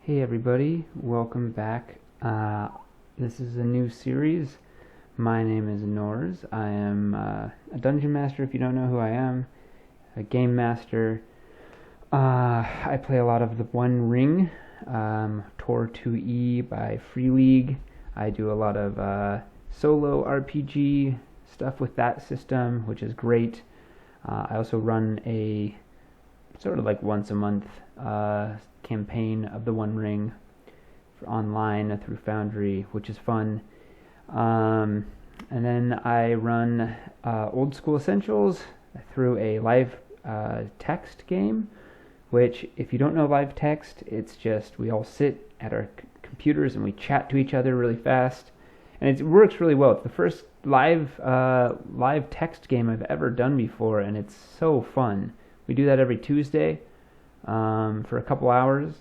Hey everybody, welcome back. This is a new series. My name is Nors. I am a dungeon master, if you don't know who I am, a game master. I play a lot of the One Ring, Tor 2E by Free League. I do a lot of solo RPG stuff with that system, which is great. I also run a sort of like once a month campaign of the One Ring for online through Foundry, which is fun. And then I run Old School Essentials through a live text game, which, if you don't know live text, it's just we all sit at our computers and we chat to each other really fast, and it works really well. It's the first live text game I've ever done before, and it's so fun. We do that every Tuesday for a couple hours.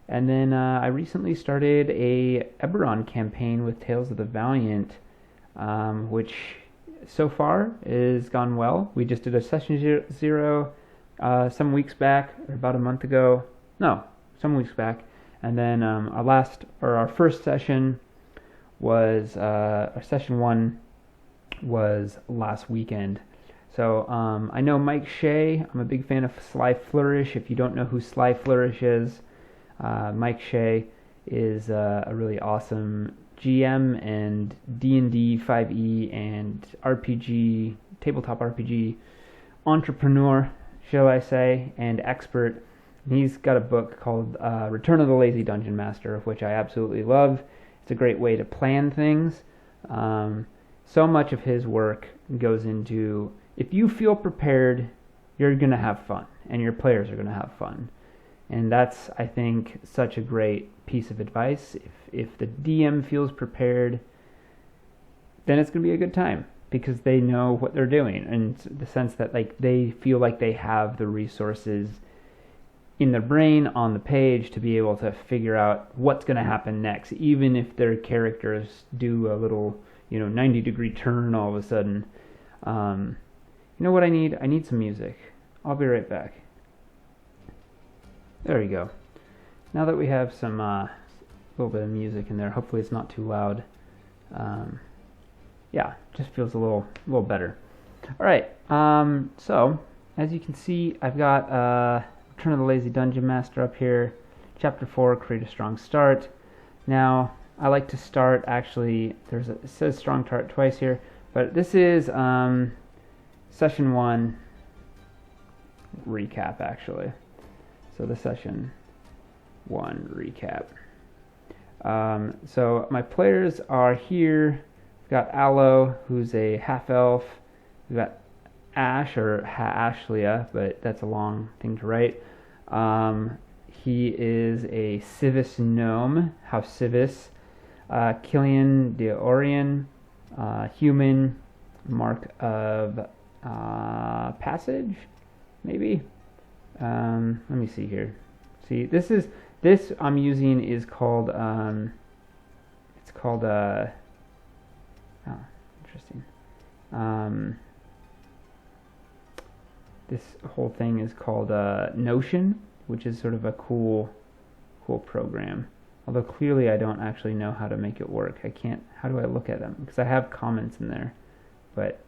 And then I recently started a Eberron campaign with Tales of the Valiant, which so far has gone well. We just did a session zero some weeks back, or about a month ago. No, some weeks back. And then our first session was, our session one was last weekend. So I know Mike Shea. I'm a big fan of Sly Flourish. If you don't know who Sly Flourish is, Mike Shea is a really awesome GM and D&D 5e and RPG, tabletop RPG entrepreneur, shall I say, and expert. He's got a book called Return of the Lazy Dungeon Master, which I absolutely love. It's a great way to plan things. So much of his work goes into, if you feel prepared, you're going to have fun, and your players are going to have fun. And that's, I think, such a great piece of advice. If the DM feels prepared, then it's going to be a good time, because they know what they're doing, in the sense that they feel like they have the resources in their brain on the page to be able to figure out what's going to happen next, even if their characters do a little 90-degree turn all of a sudden. You know what I need? I need some music. I'll be right back. There we go. Now that we have some little bit of music in there, hopefully it's not too loud. Yeah, just feels a little better. All right. So as you can see, I've got Return of the Lazy Dungeon Master up here. Chapter 4, Create a Strong Start. Now I like to start, actually. It says Strong Start twice here, but this is Session 1 recap, actually. So the Session 1 recap. So my players are here. We've got Aloe, who's a half-elf. We've got Ash, or Ashlia, but that's a long thing to write. He is a Civis gnome, House Civis. Killian de Orion, human, mark of passage, maybe. Let me see here. See, this I'm using is called it's called interesting. This whole thing is called Notion, which is sort of a cool program. Although clearly I don't actually know how to make it work. I can't. How do I look at them? Because I have comments in there, but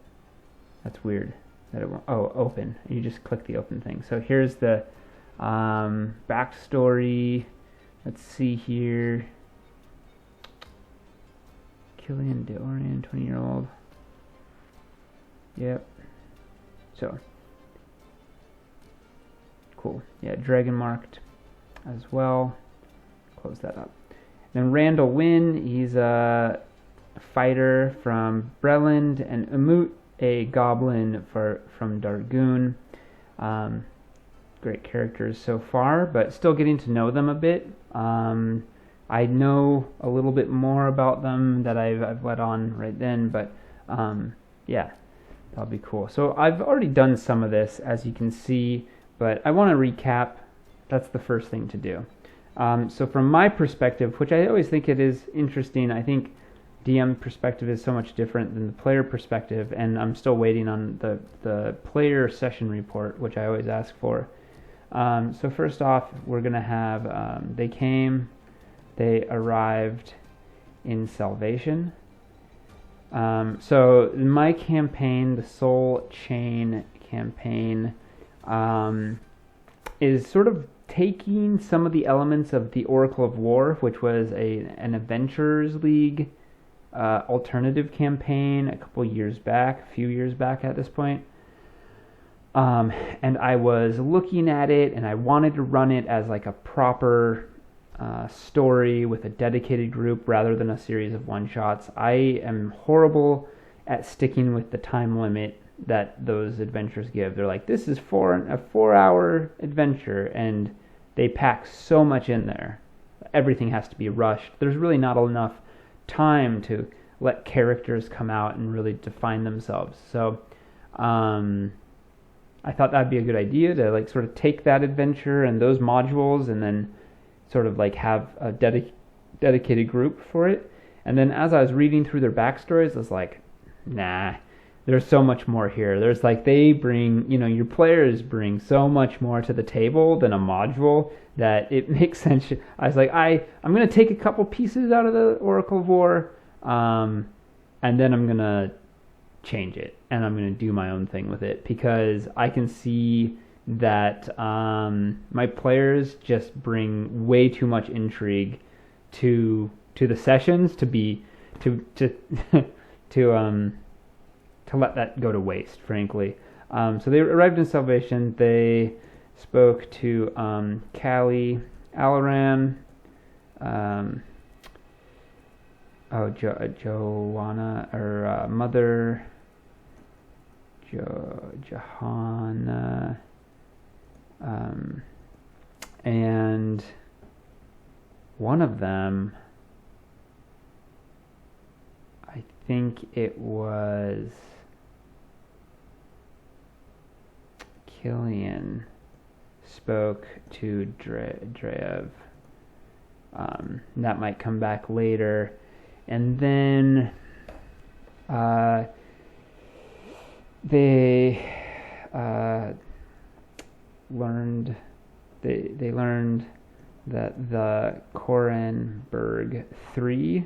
that's weird that it won't. Oh, open. You just click the open thing. So here's the backstory. Let's see here. Killian de Orion, 20-year-old. Yep. So cool. Yeah, dragon marked as well. Close that up. Then Randall Wynn, he's a fighter from Breland, and Umut, a goblin from Dargoon. Great characters so far, but still getting to know them a bit. I know a little bit more about them that I've let on right then, but yeah, that'll be cool. So I've already done some of this, as you can see, but I want to recap. That's the first thing to do. So from my perspective, which I always think it is interesting, I think DM perspective is so much different than the player perspective, and I'm still waiting on the player session report, which I always ask for. So first off, we're going to have, they arrived in Salvation. So my campaign, the Soulchain campaign, is sort of taking some of the elements of the Oracle of War, which was an Adventurers League alternative campaign a few years back at this point. And I was looking at it, and I wanted to run it as like a proper story with a dedicated group rather than a series of one-shots. I am horrible at sticking with the time limit that those adventures give. They're like, this is a 4-hour adventure, and they pack so much in there. Everything has to be rushed. There's really not enough time to let characters come out and really define themselves. So I thought that'd be a good idea to like sort of take that adventure and those modules and then sort of like have a dedicated group for it. And then as I was reading through their backstories, I was like, nah, there's so much more here. There's like, they bring, your players bring so much more to the table than a module that it makes sense. I was like, I'm going to take a couple pieces out of the Oracle of War, and then I'm going to change it, and I'm going to do my own thing with it, because I can see that my players just bring way too much intrigue to the sessions to let that go to waste, frankly. So they arrived in Salvation. They spoke to Callie, Alaran, Joanna, or Mother Johanna, and one of them, I think it was Killian, spoke to Drev. That might come back later. And then they learned that the Korenberg 3,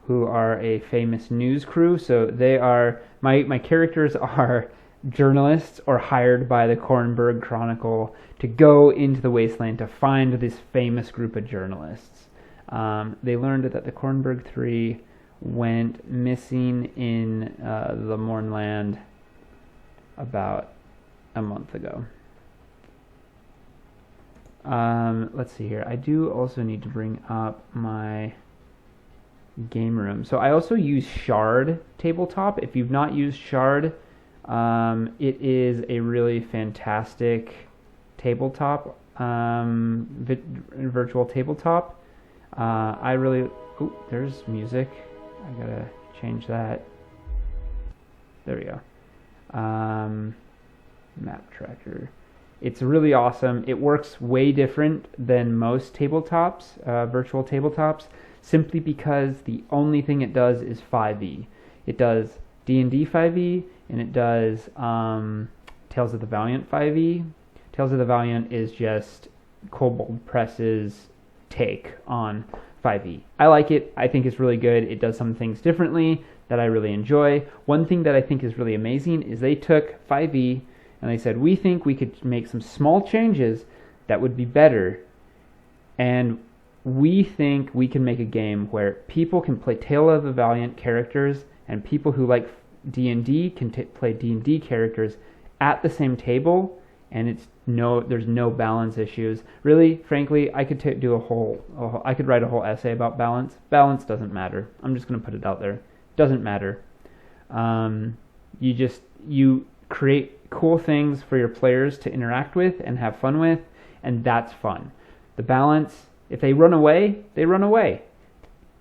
who are a famous news crew, so they are my characters are journalists or hired by the Korenberg Chronicle to go into the wasteland to find this famous group of journalists. They learned that the Korenberg 3 went missing in the Mornland about a month ago. Let's see here. I do also need to bring up my game room. So I also use Shard tabletop. If you've not used Shard, it is a really fantastic tabletop, virtual tabletop. There's music. I gotta change that. There we go. Map tracker. It's really awesome. It works way different than most tabletops, virtual tabletops, simply because the only thing it does is 5e. It does D&D 5e, and it does Tales of the Valiant 5e. Tales of the Valiant is just Kobold Press's take on 5e. I like it. I think it's really good. It does some things differently that I really enjoy. One thing that I think is really amazing is they took 5e and they said, we think we could make some small changes that would be better, and we think we can make a game where people can play Tale of the Valiant characters and people who like D&D can play D&D characters at the same table, and there's no balance issues. Really, frankly, I could I could write a whole essay about balance. Balance doesn't matter. I'm just going to put it out there. Doesn't matter. You create cool things for your players to interact with and have fun with, and that's fun. The balance, if they run away, they run away.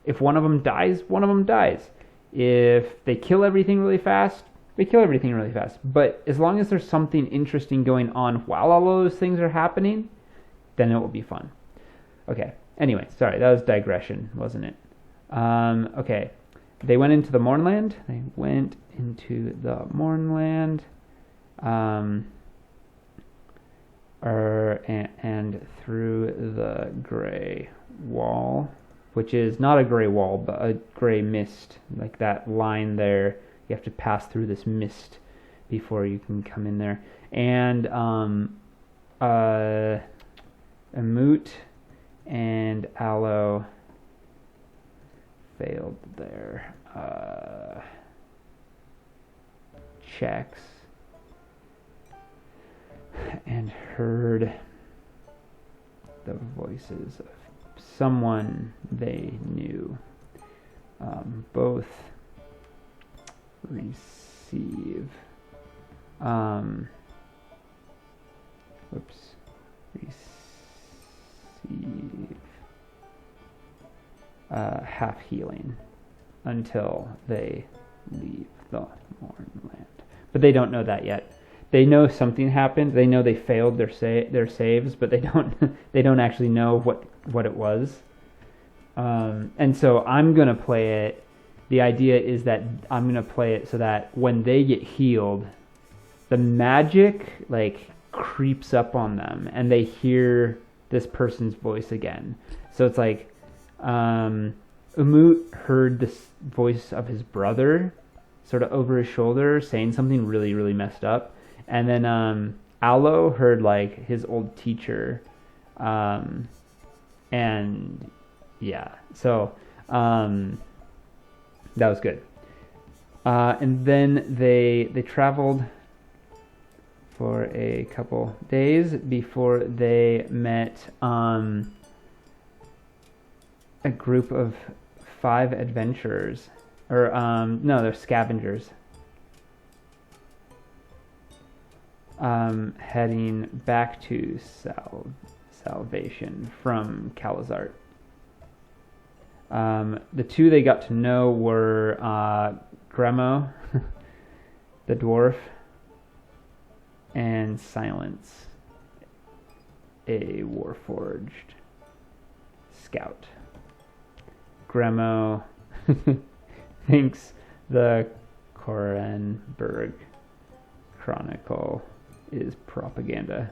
If one of them dies, one of them dies. If they kill everything really fast, they kill everything really fast. But as long as there's something interesting going on while all those things are happening, then it will be fun. Okay, anyway, sorry, that was digression, wasn't it? Okay, they went into the Mornland. and through the gray wall, which is not a gray wall, but a gray mist, like that line there. You have to pass through this mist before you can come in there. And Amut and Aloe failed their checks and heard the voices of someone they knew. Both receive half healing until they leave the Mournland. But they don't know that yet. They know something happened. They know they failed their saves, but they don't actually know what it was. And so I'm gonna play it. The idea is that I'm gonna play it so that when they get healed, the magic like creeps up on them, and they hear this person's voice again. So it's like Umut heard this voice of his brother, sort of over his shoulder, saying something really, really messed up. And then Aloe heard like his old teacher, and yeah, so that was good. And then they traveled for a couple days before they met a group of 5 adventurers, or no, they're scavengers. Heading back to Salvation from Calazart. The 2 they got to know were Gremo, the dwarf, and Silence, a warforged scout. Gremo thinks the Korenberg Chronicle is propaganda.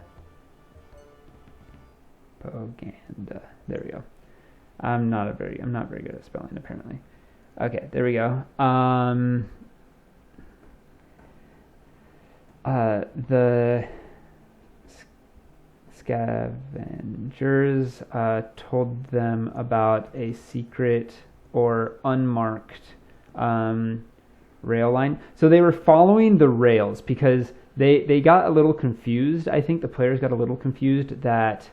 There we go. I'm not very good at spelling, apparently. Okay, there we go. The scavengers told them about a secret or unmarked rail line. So they were following the rails because they got a little confused. I think the players got a little confused that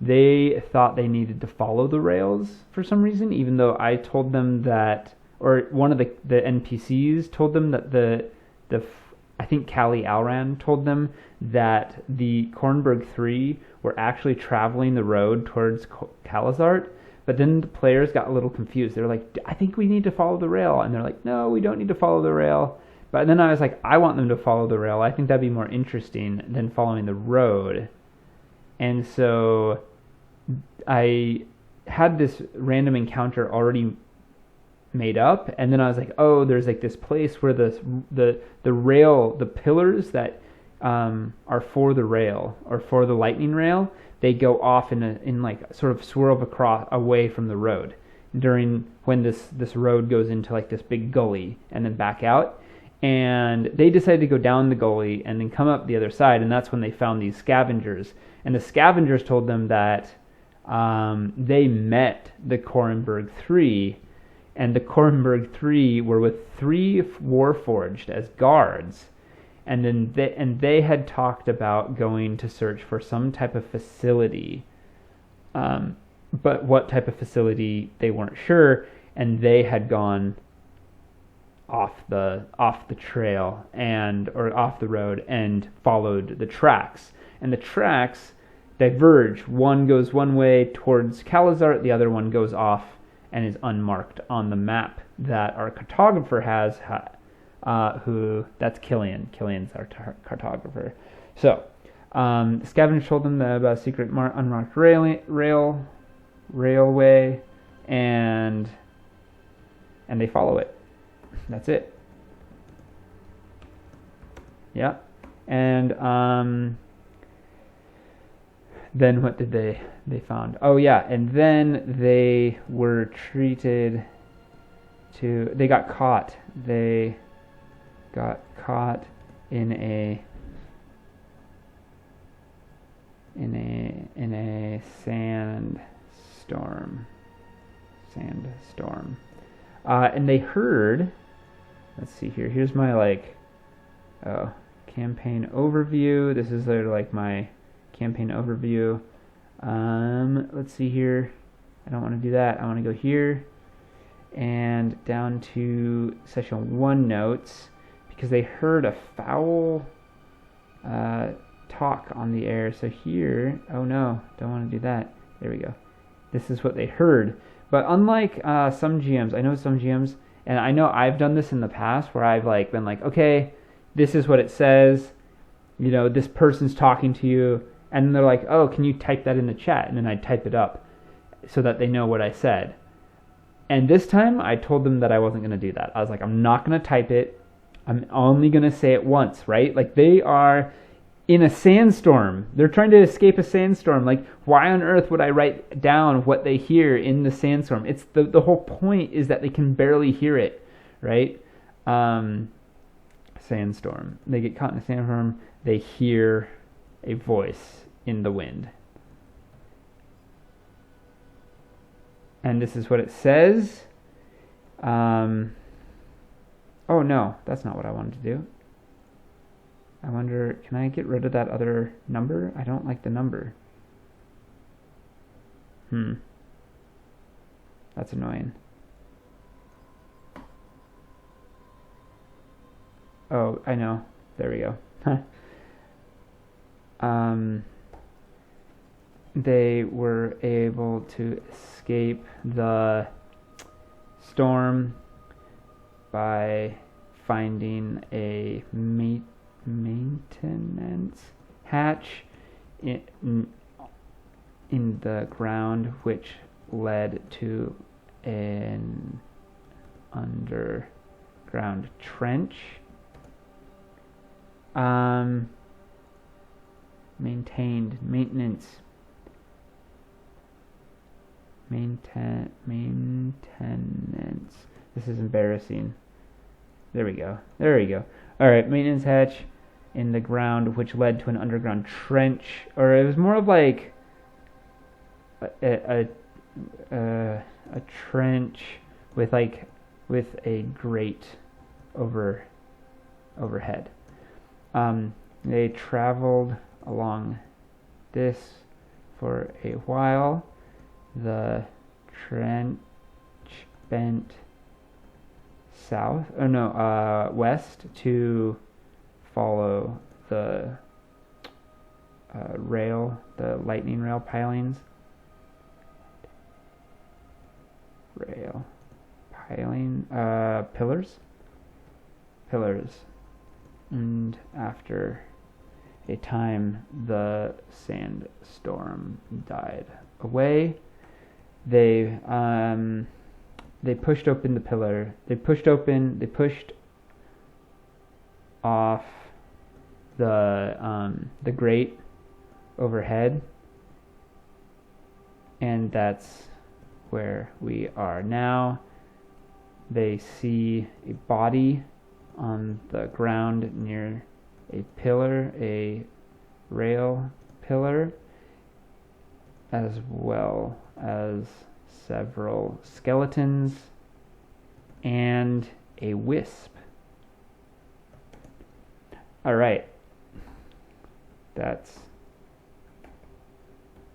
they thought they needed to follow the rails for some reason, even though I told them that, or one of the NPCs told them that I think Callie Alran told them that the Kornberg 3 were actually traveling the road towards Calazart, but then the players got a little confused. They were like, I think we need to follow the rail. And they're like, no, we don't need to follow the rail. But then I was like, I want them to follow the rail. I think that'd be more interesting than following the road. And so I had this random encounter already made up, and then I was like, oh, there's like this place where the rail, the pillars that are for the rail or for the lightning rail, they go off in like sort of swerve across away from the road during when this road goes into like this big gully and then back out. And they decided to go down the gully and then come up the other side, and that's when they found these scavengers. And the scavengers told them that they met the Korenberg 3, and the Korenberg 3 were with 3 Warforged as guards, and then they had talked about going to search for some type of facility, but what type of facility they weren't sure, and they had gone off the trail or off the road and followed the tracks, and the tracks diverge. One goes one way towards Calazart, the other one goes off and is unmarked on the map that our cartographer has, that's Killian. Killian's our cartographer. So, the scavengers told them about a secret unmarked railway, and they follow it. That's it. Yeah. And then what did they found? Oh yeah, and then they were treated to. They got caught. They got caught in a sandstorm. And they heard. Let's see here. Here's my campaign overview. This is my campaign overview. Let's see here. I don't want to do that. I want to go here and down to session 1 notes, because they heard a foul talk on the air. So here, oh no, don't want to do that. There we go. This is what they heard. But unlike some GMs, I know some GMs, and I know I've done this in the past where I've been okay, this is what it says. This person's talking to you, and then they're like, oh, can you type that in the chat? And then I type it up so that they know what I said. And this time I told them that I wasn't going to do that. I was like, I'm not going to type it. I'm only going to say it once, right? They are in a sandstorm. They're trying to escape a sandstorm. Why on earth would I write down what they hear in the sandstorm? It's the whole point is that they can barely hear it, right? Sandstorm. They get caught in a sandstorm. They hear a voice in the wind. And this is what it says. Oh no, that's not what I wanted to do. I wonder, can I get rid of that other number? I don't like the number. That's annoying. Oh, I know. There we go. They were able to escape the storm by finding a maintenance hatch in the ground, which led to an underground trench. Maintenance. This is embarrassing. There we go. All right, maintenance hatch in the ground, which led to an underground trench, or it was more of a trench with a grate overhead. They traveled along this for a while. The trench bent west to follow the lightning rail pilings. Pillars. And after a time, the sandstorm died away. They pushed open the pillar. They pushed off the grate overhead, and that's where we are now. They see a body on the ground near a rail pillar, as well as several skeletons and a wisp. All right.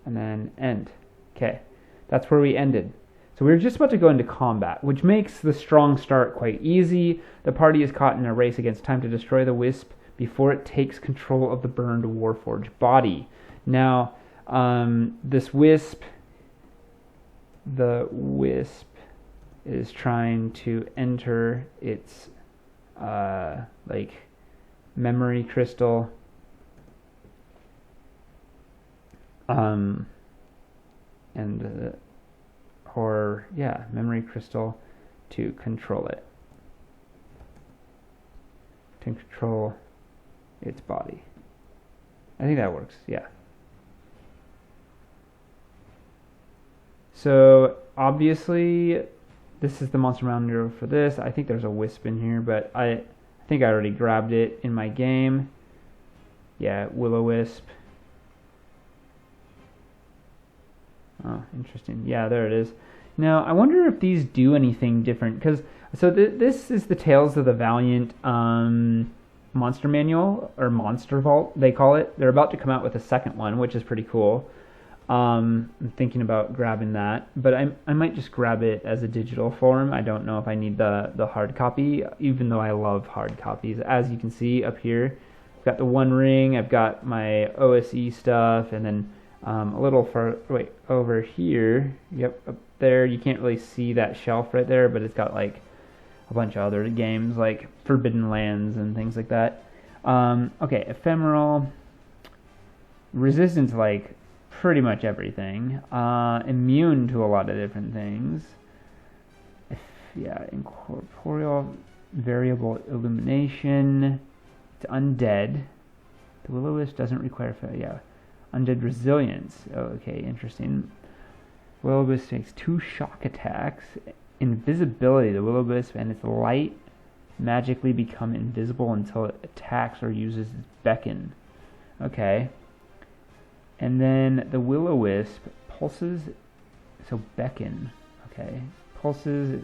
And then end. Okay. That's where we ended. So we're just about to go into combat, which makes the strong start quite easy. The party is caught in a race against time to destroy the wisp before it takes control of the burned Warforged body. Now, the wisp is trying to enter its memory crystal, memory crystal to control it, to control its body. I think that works. Yeah. So obviously this is the monster mounder for this. I think there's a wisp in here, but I think I already grabbed it in my game. Yeah, will-o-wisp. Oh, interesting. Yeah, there it is. Now, I wonder if these do anything different, because this is the Tales of the Valiant Monster Manual, or Monster Vault, they call it. They're about to come out with a second one, which is pretty cool. I'm thinking about grabbing that, but I might just grab it as a digital form. I don't know if I need the hard copy, even though I love hard copies. As you can see up here, I've got the One Ring, I've got my OSE stuff, and then a little over here, yep, up there, you can't really see that shelf right there, but it's got like a bunch of other games like Forbidden Lands and things like that. Okay, ephemeral, resistant to like pretty much everything, immune to a lot of different things. Yeah, incorporeal, variable illumination, it's undead. The will-o-wisp doesn't require, undead resilience. Oh, okay, interesting. Will-o-wisp takes 2 shock attacks. Invisibility. The will-o-wisp and its light magically become invisible until it attacks or uses its beckon. Okay. And then the will-o-wisp pulses, so beckon. Okay. Pulses.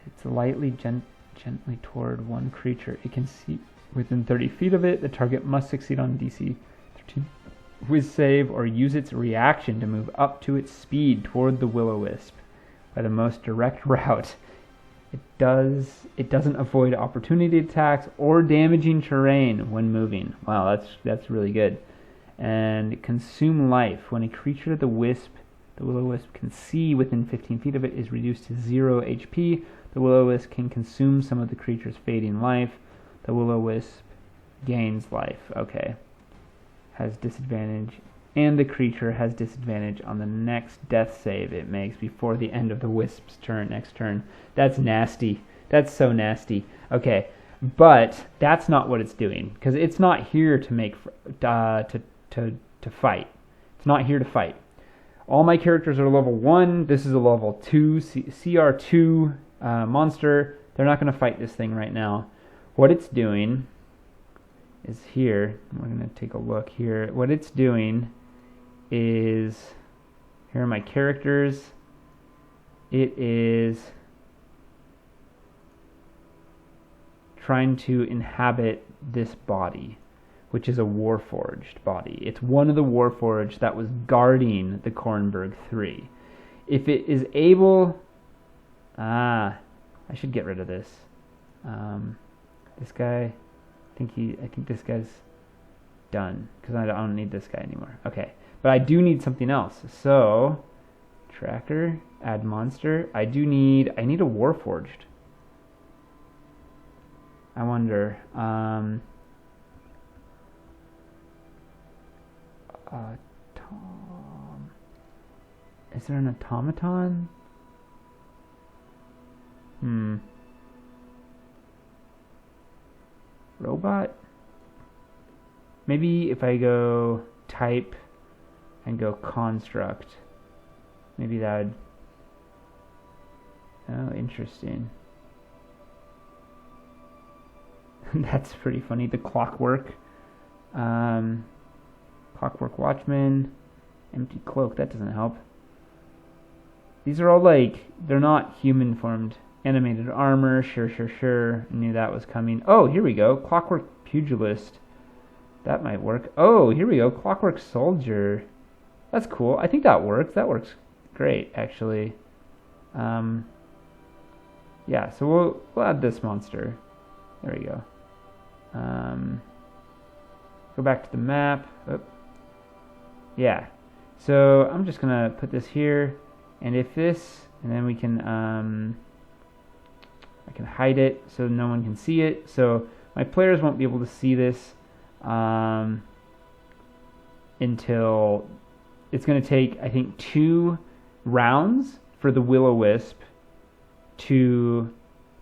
It's lightly, gently toward one creature. It can see within 30 feet of it. The target must succeed on DC 13 whiz save or use its reaction to move up to its speed toward the will-o-wisp by the most direct route. It doesn't avoid opportunity attacks or damaging terrain when moving. Wow, that's really good. And consume life. When a creature the will-o-wisp can see within 15 feet of it is reduced to 0 HP, the will-o-wisp can consume some of the creature's fading life. The will-o-wisp gains life. Okay. Has disadvantage, and the creature has disadvantage on the next death save it makes before the end of the wisp's next turn. That's nasty. That's so nasty. Okay, but that's not what it's doing, because it's not here to make to fight. It's not here to fight. All my characters are level 1. This is a level 2 CR2 monster. They're not going to fight this thing right now. What it's doing is here. We're going to take a look here. What it's doing is, here are my characters. It is trying to inhabit this body, which is a Warforged body. It's one of the Warforged that was guarding the Kornberg 3. If it is able... I should get rid of this. This guy... I think this guy's done, because I don't need this guy anymore. Okay, but I do need something else. So, tracker, add monster. I need a Warforged. I wonder. Is there an automaton? Robot? Maybe if I go type and go construct, maybe that would... Oh, interesting. That's pretty funny. The Clockwork. Clockwork Watchman. Empty Cloak. That doesn't help. These are all like... They're not human formed. Animated Armor. Sure. Knew that was coming. Oh, here we go. Clockwork Pugilist. That might work. Oh, here we go. Clockwork Soldier. That's cool. I think that works. That works great, actually. Yeah, so we'll add this monster. There we go. Go back to the map. Oh. Yeah. So I'm just gonna put this here, and if this, and then we can I can hide it so no one can see it. So my players won't be able to see this until it's going to take, I think, 2 rounds for the will-o-wisp to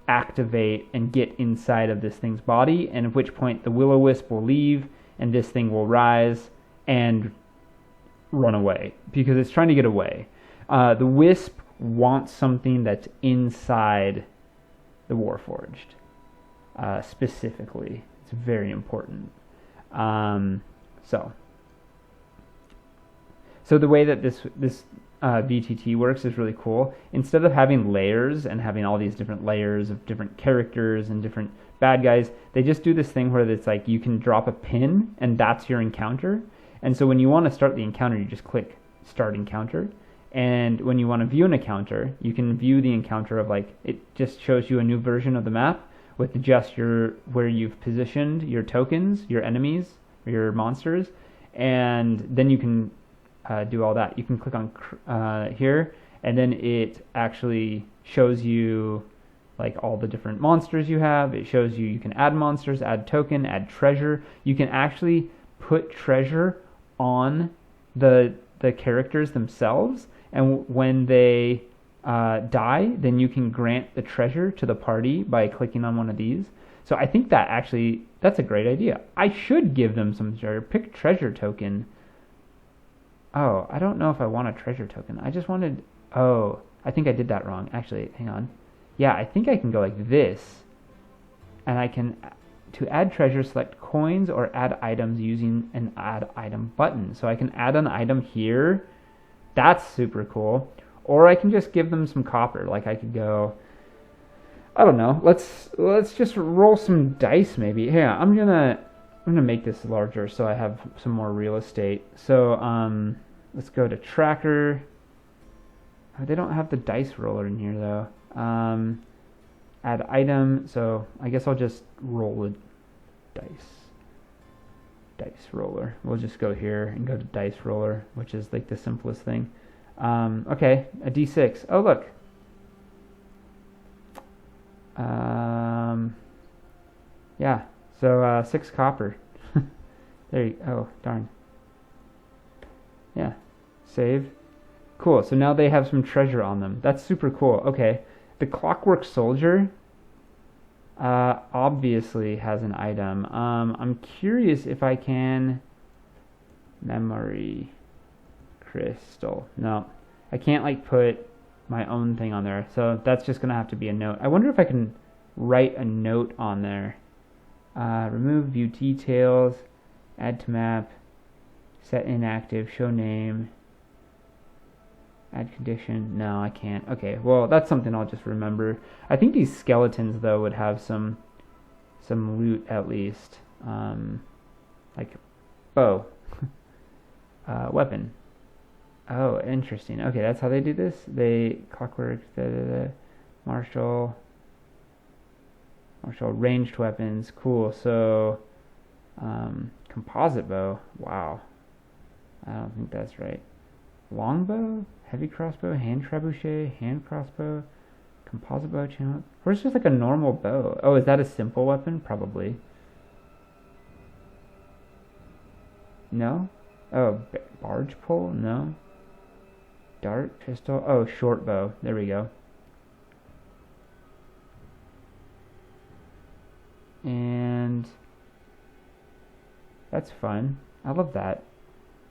activate and get inside of this thing's body, and at which point the will-o-wisp will leave and this thing will rise and run away because it's trying to get away. The Wisp wants something that's inside the Warforged, specifically. It's very important. So the way that this VTT works is really cool. Instead of having layers and having all these different layers of different characters and different bad guys, they just do this thing where it's like you can drop a pin and that's your encounter. And so when you want to start the encounter, you just click Start Encounter. And when you want to view an encounter, you can view the encounter of like, it just shows you a new version of the map with just where you've positioned your tokens, your enemies, or your monsters, and then you can do all that. You can click on here, and then it actually shows you like all the different monsters you have. It shows you can add monsters, add token, add treasure. You can actually put treasure on the characters themselves, and when they die, then you can grant the treasure to the party by clicking on one of these. So I think that's a great idea. I should give them some treasure. Pick treasure token. Oh, I don't know if I want a treasure token. I just wanted... Oh, I think I did that wrong. Actually, hang on. Yeah, I think I can go like this. And I can... To add treasure, select coins or add items using an add item button. So I can add an item here. That's super cool. Or I can just give them some copper. Like I could go... I don't know. Let's just roll some dice maybe. Here, I'm gonna make this larger so I have some more real estate. So let's go to tracker. Oh, they don't have the dice roller in here though. Add item. So I guess I'll just roll a dice roller. We'll just go here and go to dice roller, which is like the simplest thing. Okay, a D6. Oh look. Yeah, so 6 copper. There you go. Oh, darn. Yeah, save. Cool, so now they have some treasure on them. That's super cool. Okay, the Clockwork Soldier obviously has an item. I'm curious if I can... Memory crystal. No, I can't like put my own thing on there, so that's just gonna have to be a note. I wonder if I can write a note on there. Remove view details, add to map, set inactive, show name, add condition. No, I can't. Okay, well that's something I'll just remember. I think these skeletons though would have some loot at least, like bow, weapon. Oh, interesting. Okay, that's how they do this. They clockwork, martial, ranged weapons. Cool. So, composite bow. Wow. I don't think that's right. Longbow, heavy crossbow, hand trebuchet, hand crossbow, composite bow, channel. Or it's just like a normal bow. Oh, is that a simple weapon? Probably. No. Oh, barge pole? No. Dart, pistol, oh, short bow. There we go. And that's fun. I love that.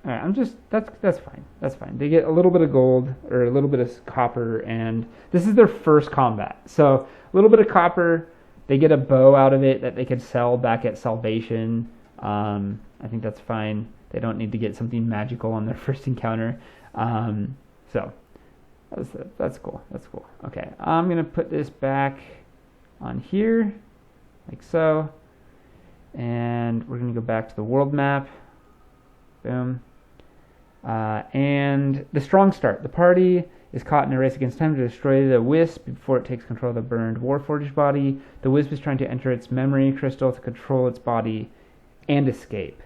All right, that's fine. That's fine. They get a little bit of gold or a little bit of copper, and this is their first combat. So a little bit of copper. They get a bow out of it that they could sell back at Salvation. I think that's fine. They don't need to get something magical on their first encounter. So that's cool. That's cool. Okay, I'm gonna put this back on here, like so, and we're gonna go back to the world map. Boom. And the strong start. The party is caught in a race against time to destroy the Wisp before it takes control of the burned Warforged body. The Wisp is trying to enter its memory crystal to control its body and escape.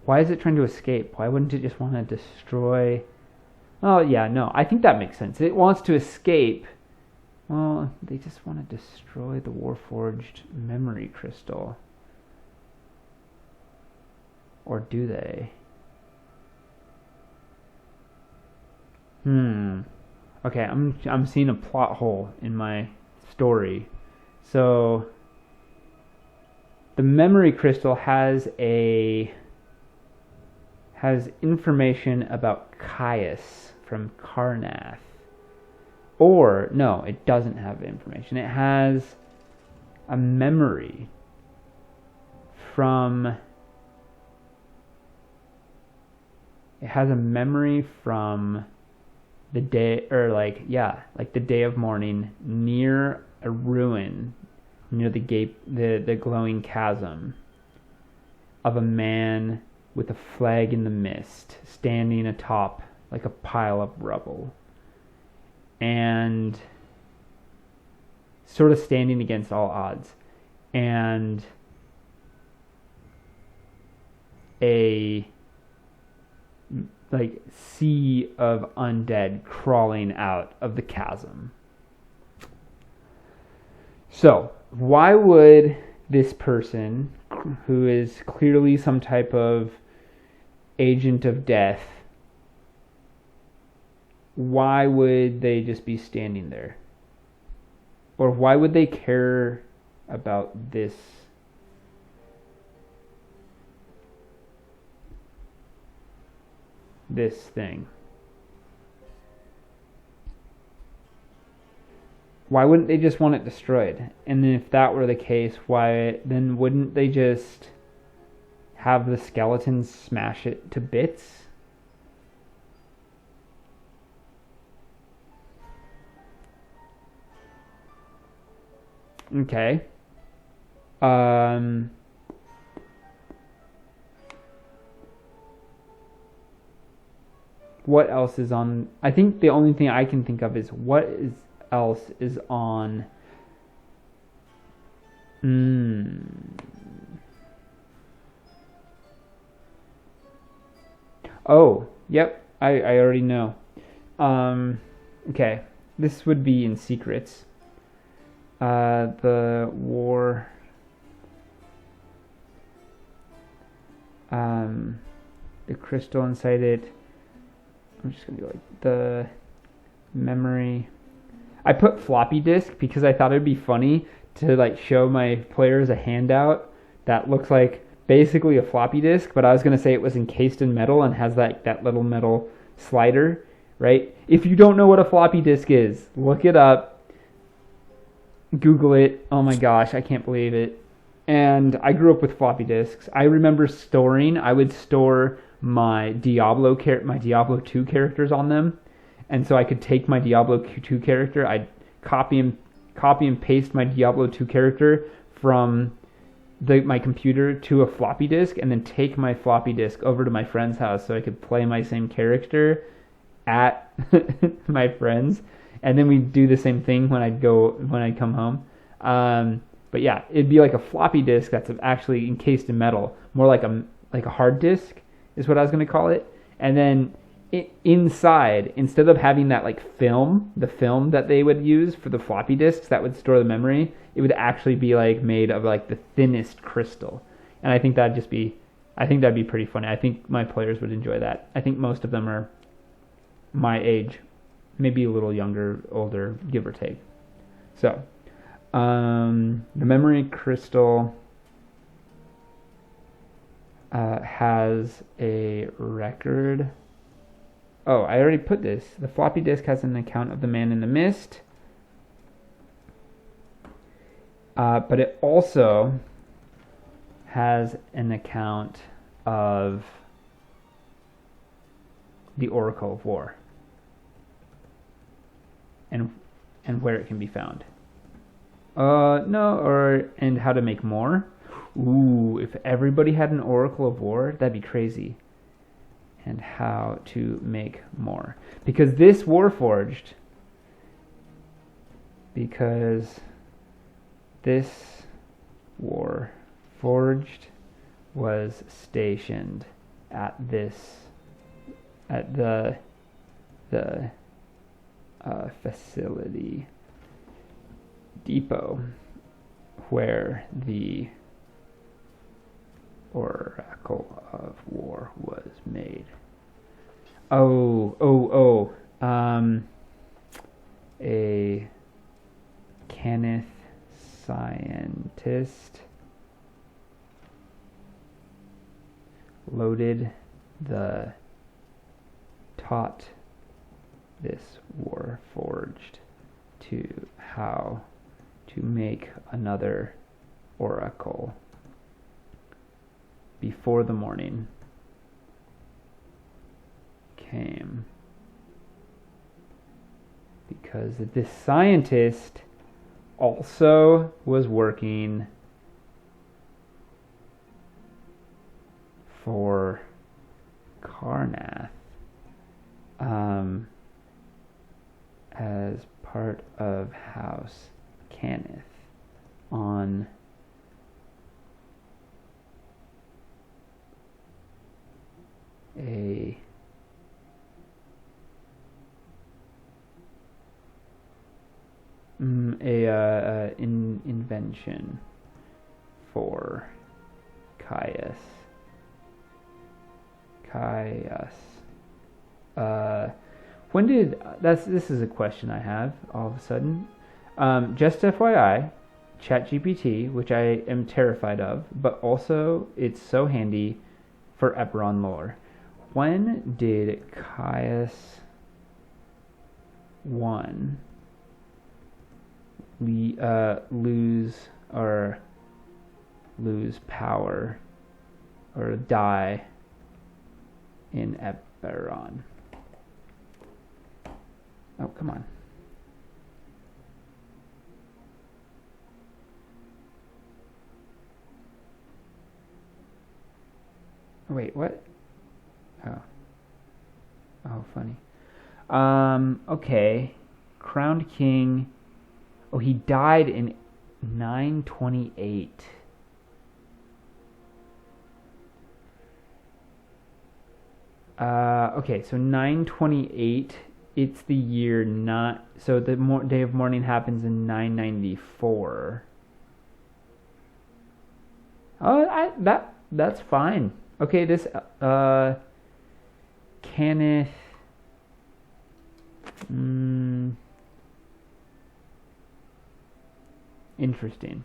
Why is it trying to escape? Why wouldn't it just want to destroy? Oh, yeah, no, I think that makes sense. It wants to escape. Well, they just want to destroy the Warforged memory crystal. Or do they? Okay, I'm seeing a plot hole in my story. So the memory crystal has information about Caius from Karnath. Or, no, it doesn't have information. It has a memory from... It has a memory from the day, or the day of mourning near a ruin, near the gate, the glowing chasm, of a man with a flag in the mist, standing atop like a pile of rubble, and sort of standing against all odds, and a sea of undead crawling out of the chasm. So, why would this person, who is clearly some type of agent of death, why would they just be standing there? Or why would they care about this thing? Why wouldn't they just want it destroyed? And then if that were the case, then wouldn't they just have the skeletons smash it to bits? Okay. What else is on? I think the only thing I can think of is else is on. Oh, yep. I already know. Okay. This would be in secrets. The war. The crystal inside it. I'm just gonna do the memory. I put floppy disk because I thought it'd be funny to show my players a handout that looks like basically a floppy disk, but I was gonna say it was encased in metal and has that little metal slider, right? If you don't know what a floppy disk is, look it up, Google it. Oh my gosh, I can't believe it. And I grew up with floppy disks. I remember I would store my Diablo 2 characters on them. And so I could take my Diablo 2 character, I'd copy and paste my Diablo 2 character from my computer to a floppy disk, and then take my floppy disk over to my friend's house so I could play my same character at my friend's. And then we'd do the same thing when I'd come home. But yeah, it'd be like a floppy disk that's actually encased in metal, more like a hard disk is what I was going to call it. And then inside, instead of having that the film that they would use for the floppy disks that would store the memory, it would actually be made of the thinnest crystal. And I think that'd be pretty funny. I think my players would enjoy that. I think most of them are my age, maybe a little younger, older, give or take. So, the memory crystal has a record. Oh, I already put this. The floppy disk has an account of the man in the mist. But it also has an account of the Oracle of War. And where it can be found. And how to make more. Ooh, if everybody had an Oracle of War, that'd be crazy. And how to make more. Because this Warforged was stationed at the facility depot where the Oracle of War was made. A Kenneth scientist taught this Warforged to how to make another oracle before the morning came, because this scientist also was working for Karnath as part of House Cannith on a invention for Caius. When did this is a question I have all of a sudden. Just FYI, ChatGPT, which I am terrified of, but also it's so handy for Eberron lore. When did Caius 1 lose power or die in Eberron? Oh, come on. Wait, what? Oh, funny. Okay. Crowned King. Oh, he died in 928. Okay, so 928. It's the year not. So the day of mourning happens in 994. Oh, that's fine. Okay, this Cannith. Interesting.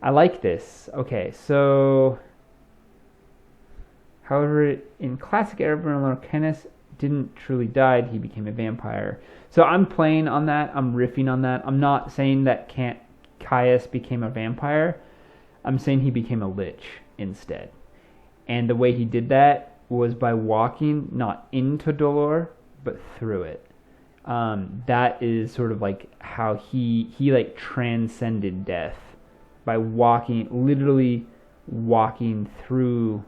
I like this. Okay, so however, in classic Eberron, Cannith didn't truly die. He became a vampire. So I'm playing on that. I'm riffing on that. I'm not saying that Caius became a vampire. I'm saying he became a lich instead. And the way he did that was by walking not into Dolor, but through it. That is sort of like how he like transcended death by literally walking through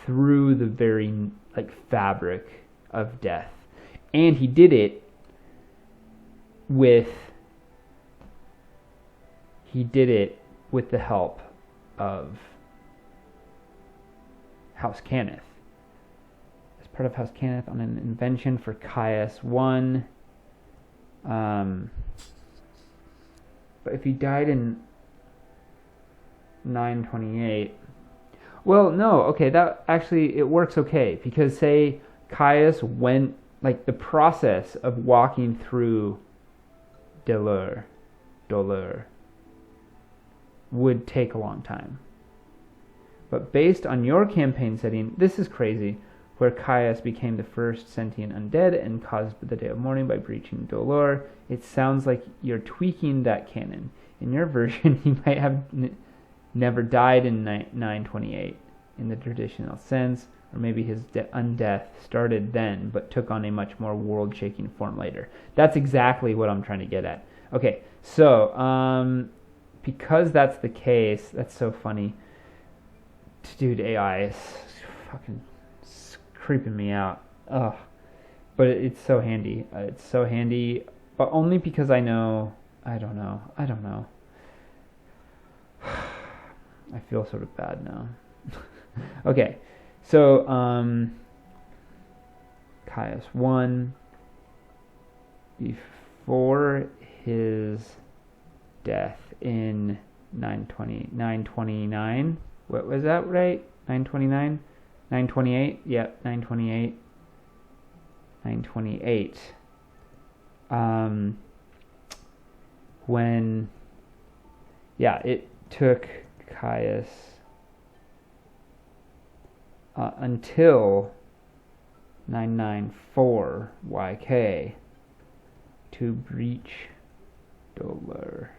the very like fabric of death. And he did it with the help of House Cannith. As part of House Cannith on an invention for Caius 1. But if he died in 928, well, no, okay, that actually, it works okay, because say Caius went, like the process of walking through Dolor would take a long time. But based on your campaign setting, this is crazy, where Caius became the first sentient undead and caused the day of mourning by breaching Dolor. It sounds like you're tweaking that canon. In your version, he might have never died in 928 in the traditional sense, or maybe his undeath started then, but took on a much more world-shaking form later. That's exactly what I'm trying to get at. Okay, so, because that's the case, that's so funny. Dude, AI is fucking creeping me out. Ugh. But it's so handy. It's so handy, but only because I know. I don't know. I feel sort of bad now. Okay, so Caius 1, before his death in 929. What was that, right? 929? 928? Yep, 928. 928. When, yeah, it took Caius until 994 YK to breach Dollar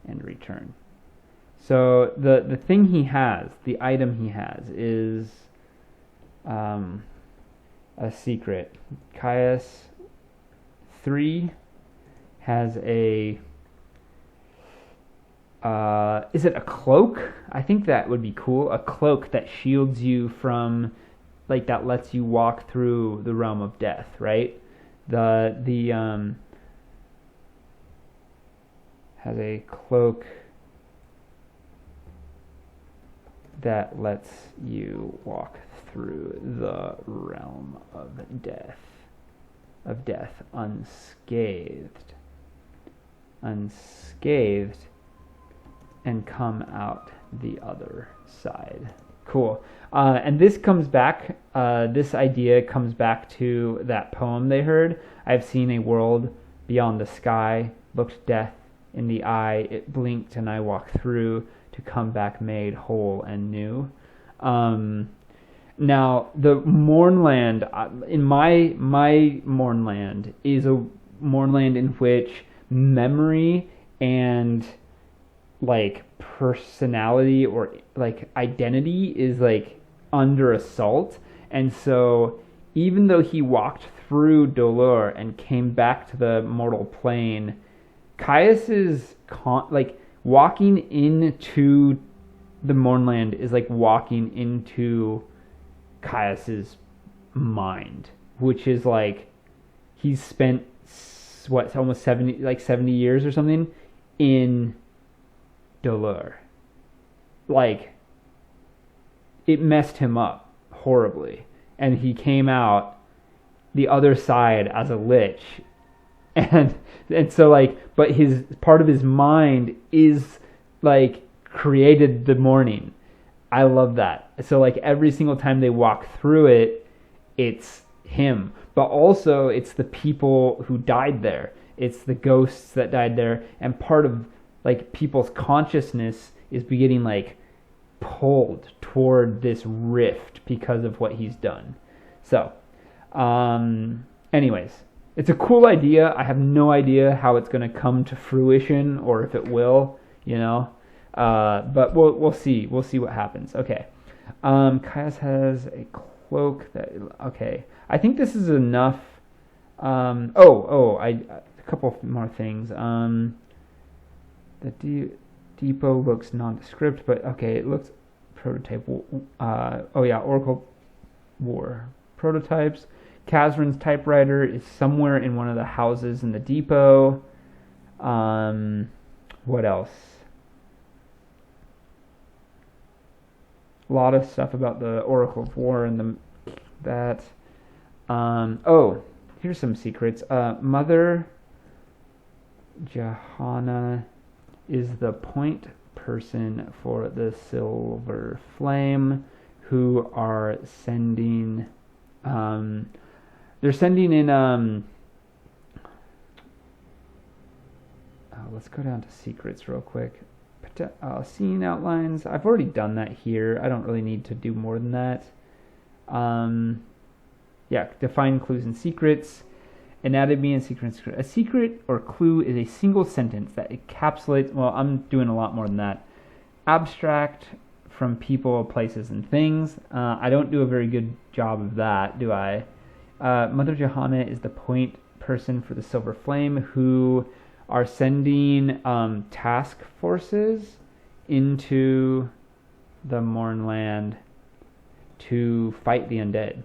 and return. So the thing he has, the item he has, is a secret. Caius 3 has a is it a cloak? I think that would be cool. A cloak that shields you from, like, that lets you walk through the realm of death, right? The has a cloak that lets you walk through the realm of death unscathed and come out the other side. Cool. And this comes back, this idea comes back to that poem they heard. I've seen a world beyond the sky, looked death in the eye, it blinked and I walked through to come back made whole and new. Now, the Mournland, in my Mournland, is a Mournland in which memory and, like, personality or, like, identity is, like, under assault. And so even though he walked through Dolor and came back to the mortal plane, Caius is walking into the Mournland is like walking into Caius's mind, which is like he's spent almost 70 years or something in Dolor. Like, it messed him up horribly, and he came out the other side as a lich, and so, like, but his part of his mind is, like, created the morning. I love that. So, like, every single time they walk through it, it's him, but also it's the people who died there. It's the ghosts that died there, and part of, like, people's consciousness is beginning, like, pulled toward this rift because of what he's done. So, anyways, it's a cool idea. I have no idea how it's going to come to fruition or if it will, you know. But we'll see. We'll see what happens. Okay. Caius has a cloak that. Okay. I think this is enough. A couple more things. The depot looks nondescript, but okay, it looks prototype. Oracle War prototypes. Kazrin's typewriter is somewhere in one of the houses in the depot. What else? A lot of stuff about the Oracle of War and that. Here's some secrets. Mother Johanna is the point person for the Silver Flame, who are sending. They're sending in. Let's go down to secrets real quick. Scene outlines. I've already done that here. I don't really need to do more than that. Define clues and secrets. Anatomy and secrets. A secret or clue is a single sentence that encapsulates. Well, I'm doing a lot more than that. Abstract from people, places, and things. I don't do a very good job of that, do I? Mother Johanna is the point person for the Silver Flame, who are sending task forces into the Mournland to fight the undead.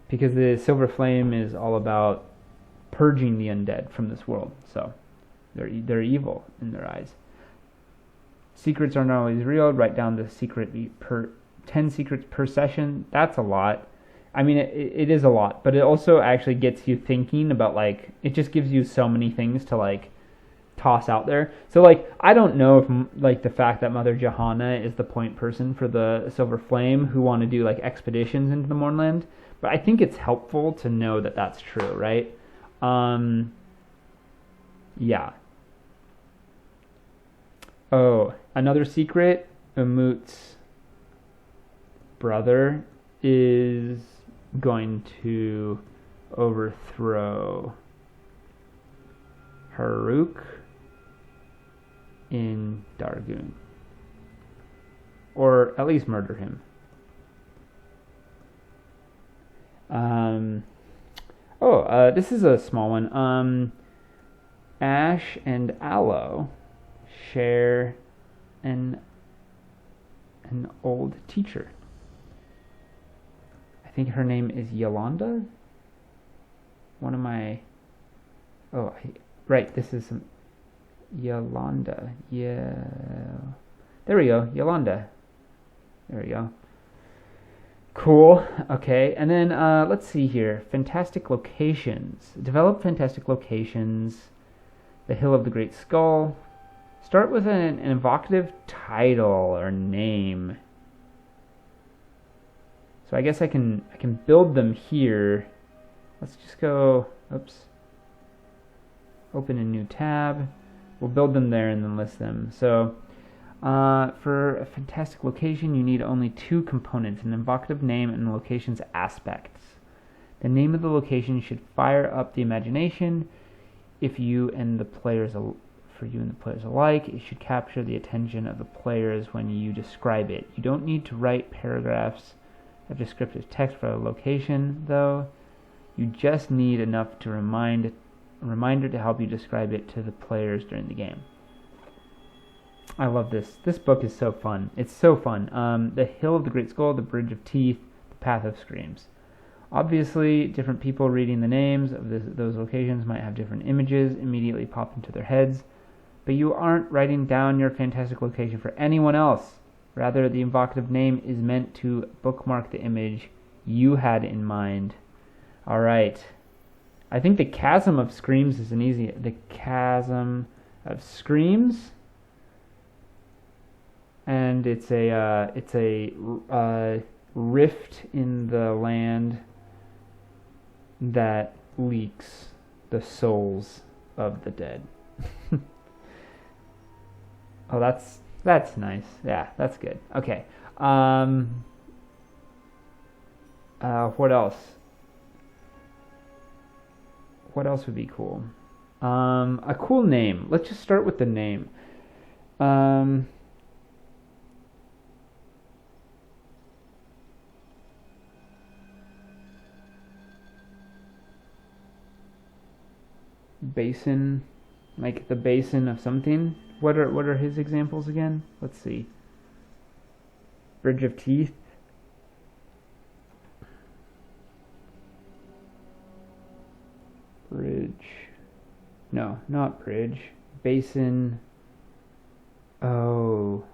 Because the Silver Flame is all about purging the undead from this world. So they're evil in their eyes. Secrets are not always real. Write down the secret 10 secrets per session. That's a lot. I mean, it is a lot, but it also actually gets you thinking about, like, it just gives you so many things to, like, toss out there. So, like, I don't know if, like, the fact that Mother Johanna is the point person for the Silver Flame who want to do, like, expeditions into the Mournland, but I think it's helpful to know that that's true, right? Yeah. Oh, another secret, Umut's brother is going to overthrow Haruk in Dargun. Or at least murder him. This is a small one. Ash and Aloe share an old teacher. I think her name is Yolanda. This is some Yolanda. Yeah. There we go, Yolanda. There we go. Cool. Okay, and then let's see here. Fantastic locations. Develop fantastic locations. The Hill of the Great Skull. Start with an evocative title or name. So I guess I can build them here. Let's just go. Oops. Open a new tab. We'll build them there and then list them. So for a fantastic location, you need only 2 components: an evocative name and the location's aspects. The name of the location should fire up the imagination. For you and the players alike, it should capture the attention of the players when you describe it. You don't need to write paragraphs of descriptive text for a location, though. You just need enough to reminder to help you describe it to the players during the game. I love this. This book is so fun. It's so fun. The Hill of the Great Skull, the Bridge of Teeth, the Path of Screams. Obviously, different people reading the names of those locations might have different images immediately pop into their heads, but you aren't writing down your fantastic location for anyone else. Rather, the evocative name is meant to bookmark the image you had in mind. All right. I think the Chasm of Screams is the Chasm of Screams, and it's a rift in the land that leaks the souls of the dead. Oh, that's nice. Yeah, that's good. Okay. What else? What else would be cool? A cool name. Let's just start with the name. Basin, like the basin of something. What are his examples again? Let's see. Bridge of Teeth. Bridge. No, not bridge. Basin. Oh.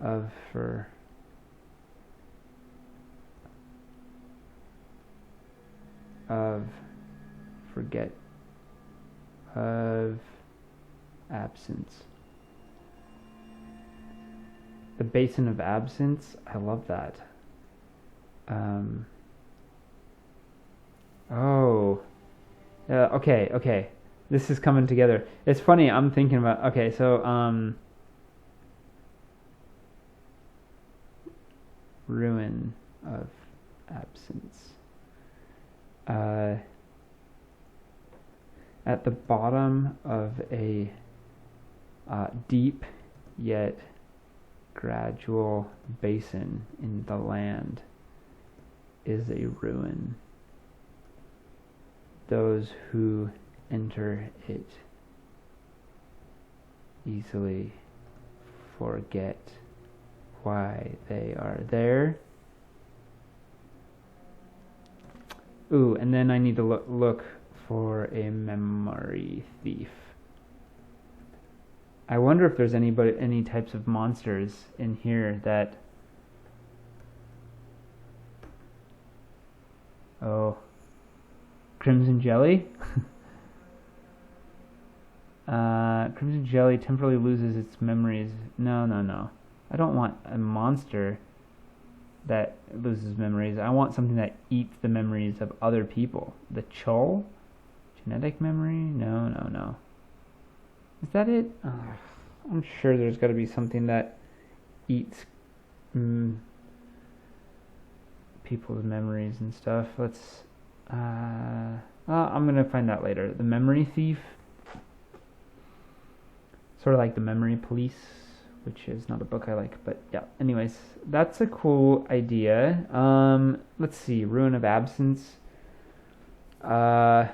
Of forget. Of absence. The Basin of Absence. I love that. Okay. This is coming together. It's funny, I'm thinking about, okay, so, Ruin of Absence. At the bottom of a deep yet gradual basin in the land is a ruin. Those who enter it easily forget why they are there. Ooh, and then I need to look for a memory thief. I wonder if there's any types of monsters in here that... Oh. Crimson Jelly? Crimson Jelly temporarily loses its memories. No. I don't want a monster that loses memories. I want something that eats the memories of other people. The Chol? Genetic memory? No. Is that it? I'm sure there's got to be something that eats people's memories and stuff. Let's... I'm going to find that later. The Memory Thief. Sort of like The Memory Police, which is not a book I like, but yeah. Anyways, that's a cool idea. Let's see. Ruin of Absence. Gonna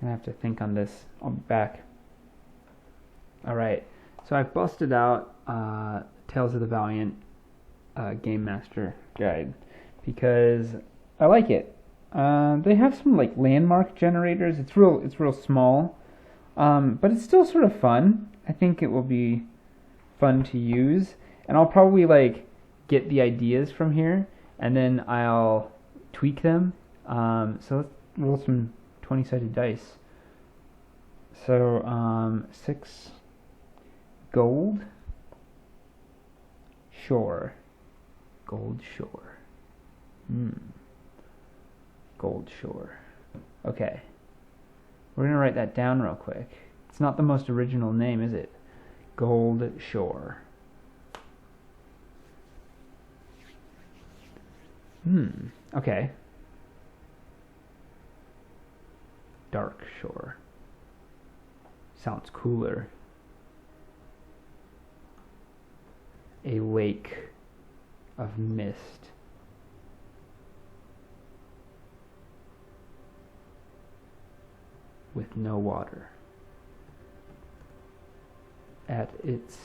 have to think on this. I'll be back. Alright, so I've busted out Tales of the Valiant Game Master Guide because I like it. They have some like landmark generators. It's real small, but it's still sort of fun. I think it will be fun to use, and I'll probably like get the ideas from here, and then I'll tweak them. So let's roll some 20-sided dice. So 6 gold. Shore. Gold Shore. Gold Shore. Okay. We're going to write that down real quick. It's not the most original name, is it? Gold Shore. Okay. Dark Shore. Sounds cooler. A lake of mist. With no water. At its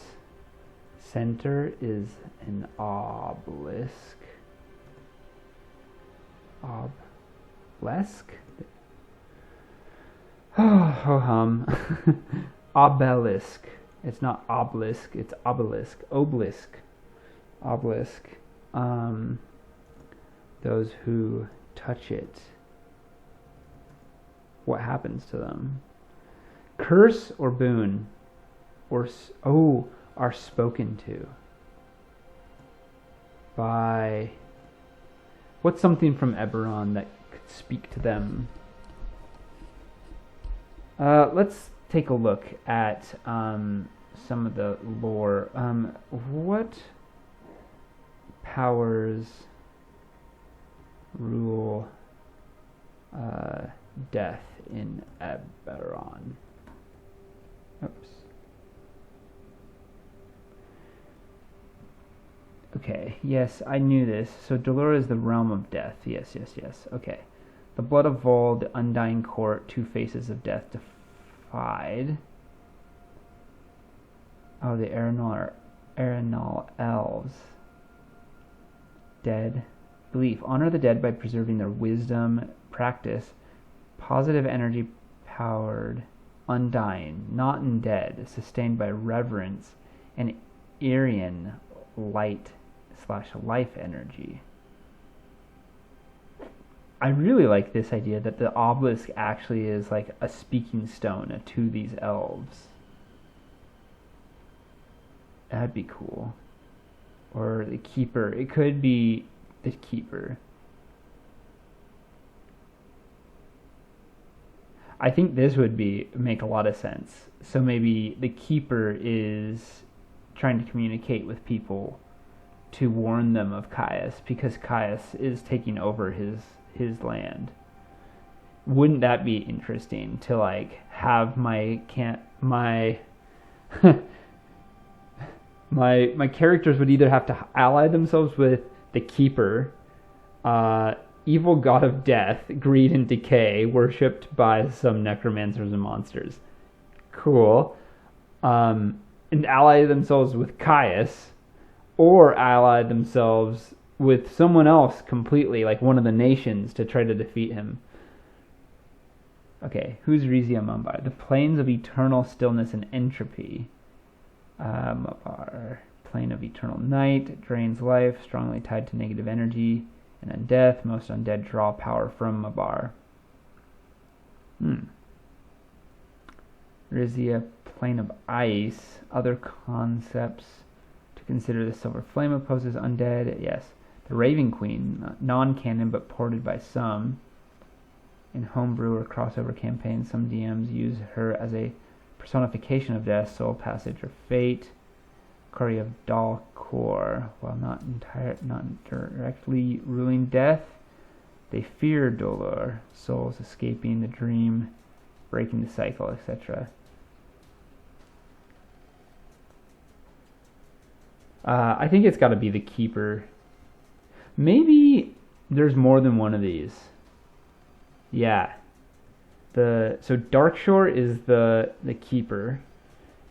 center is an obelisk. Obelisk? Obelisk. It's not obelisk, it's obelisk. Obelisk. Those who touch it, what happens to them? Curse or boon? Are spoken to by... What's something from Eberron that could speak to them? Let's take a look at some of the lore. What powers rule death in Eberron? Oops. Okay, yes, I knew this. So Dolora is the realm of death. Yes. Okay. The blood of Vold, the undying court, two faces of death defied. Oh, the Arenal elves. Dead. Belief. Honor the dead by preserving their wisdom. Practice. Positive energy powered. Undying. Not undead. Sustained by reverence. And Irian light/life energy. I really like this idea that the obelisk actually is like a speaking stone to these elves. That'd be cool. Or the keeper. It could be the keeper. I think this would make a lot of sense. So maybe the keeper is trying to communicate with people to warn them of Caius, because Caius is taking over his land. Wouldn't that be interesting to like have my characters would either have to ally themselves with the keeper, evil god of death, greed and decay, worshipped by some necromancers and monsters. Cool. And ally themselves with Caius, or ally themselves with someone else completely, like one of the nations, to try to defeat him. Okay, who's Rizia Mumbai? The plains of eternal stillness and entropy. Mabar. Plane of eternal night, drains life, strongly tied to negative energy, and then death. Most undead draw power from Mabar. Rizia, plane of ice. Other concepts to consider: the silver flame opposes undead. Yes. The Raven Queen, non-canon but ported by some. In homebrew or crossover campaigns, some DMs use her as a personification of death, soul passage, or fate. Kari of Dalkor, while not directly ruling death, they fear dolor, souls escaping the dream, breaking the cycle, etc. I think it's got to be the keeper. Maybe there's more than one of these. Yeah. So Darkshore is the keeper,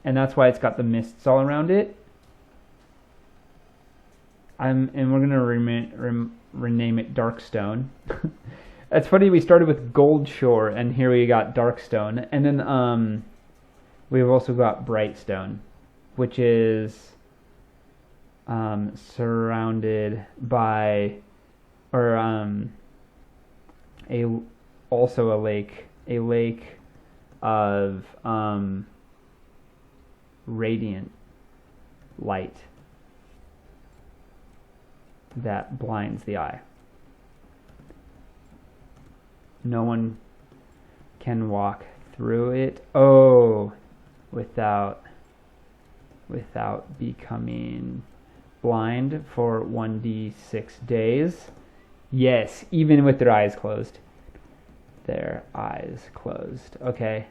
and that's why it's got the mists all around it. And we're gonna rename it Darkstone. It's funny, we started with Goldshore, and here we got Darkstone, and then we've also got Brightstone, which is surrounded by, or also a lake of radiant light that blinds the eye. No one can walk through it. Oh, without becoming blind for 1d6 days. Yes, even with their eyes closed. Their eyes closed. Okay.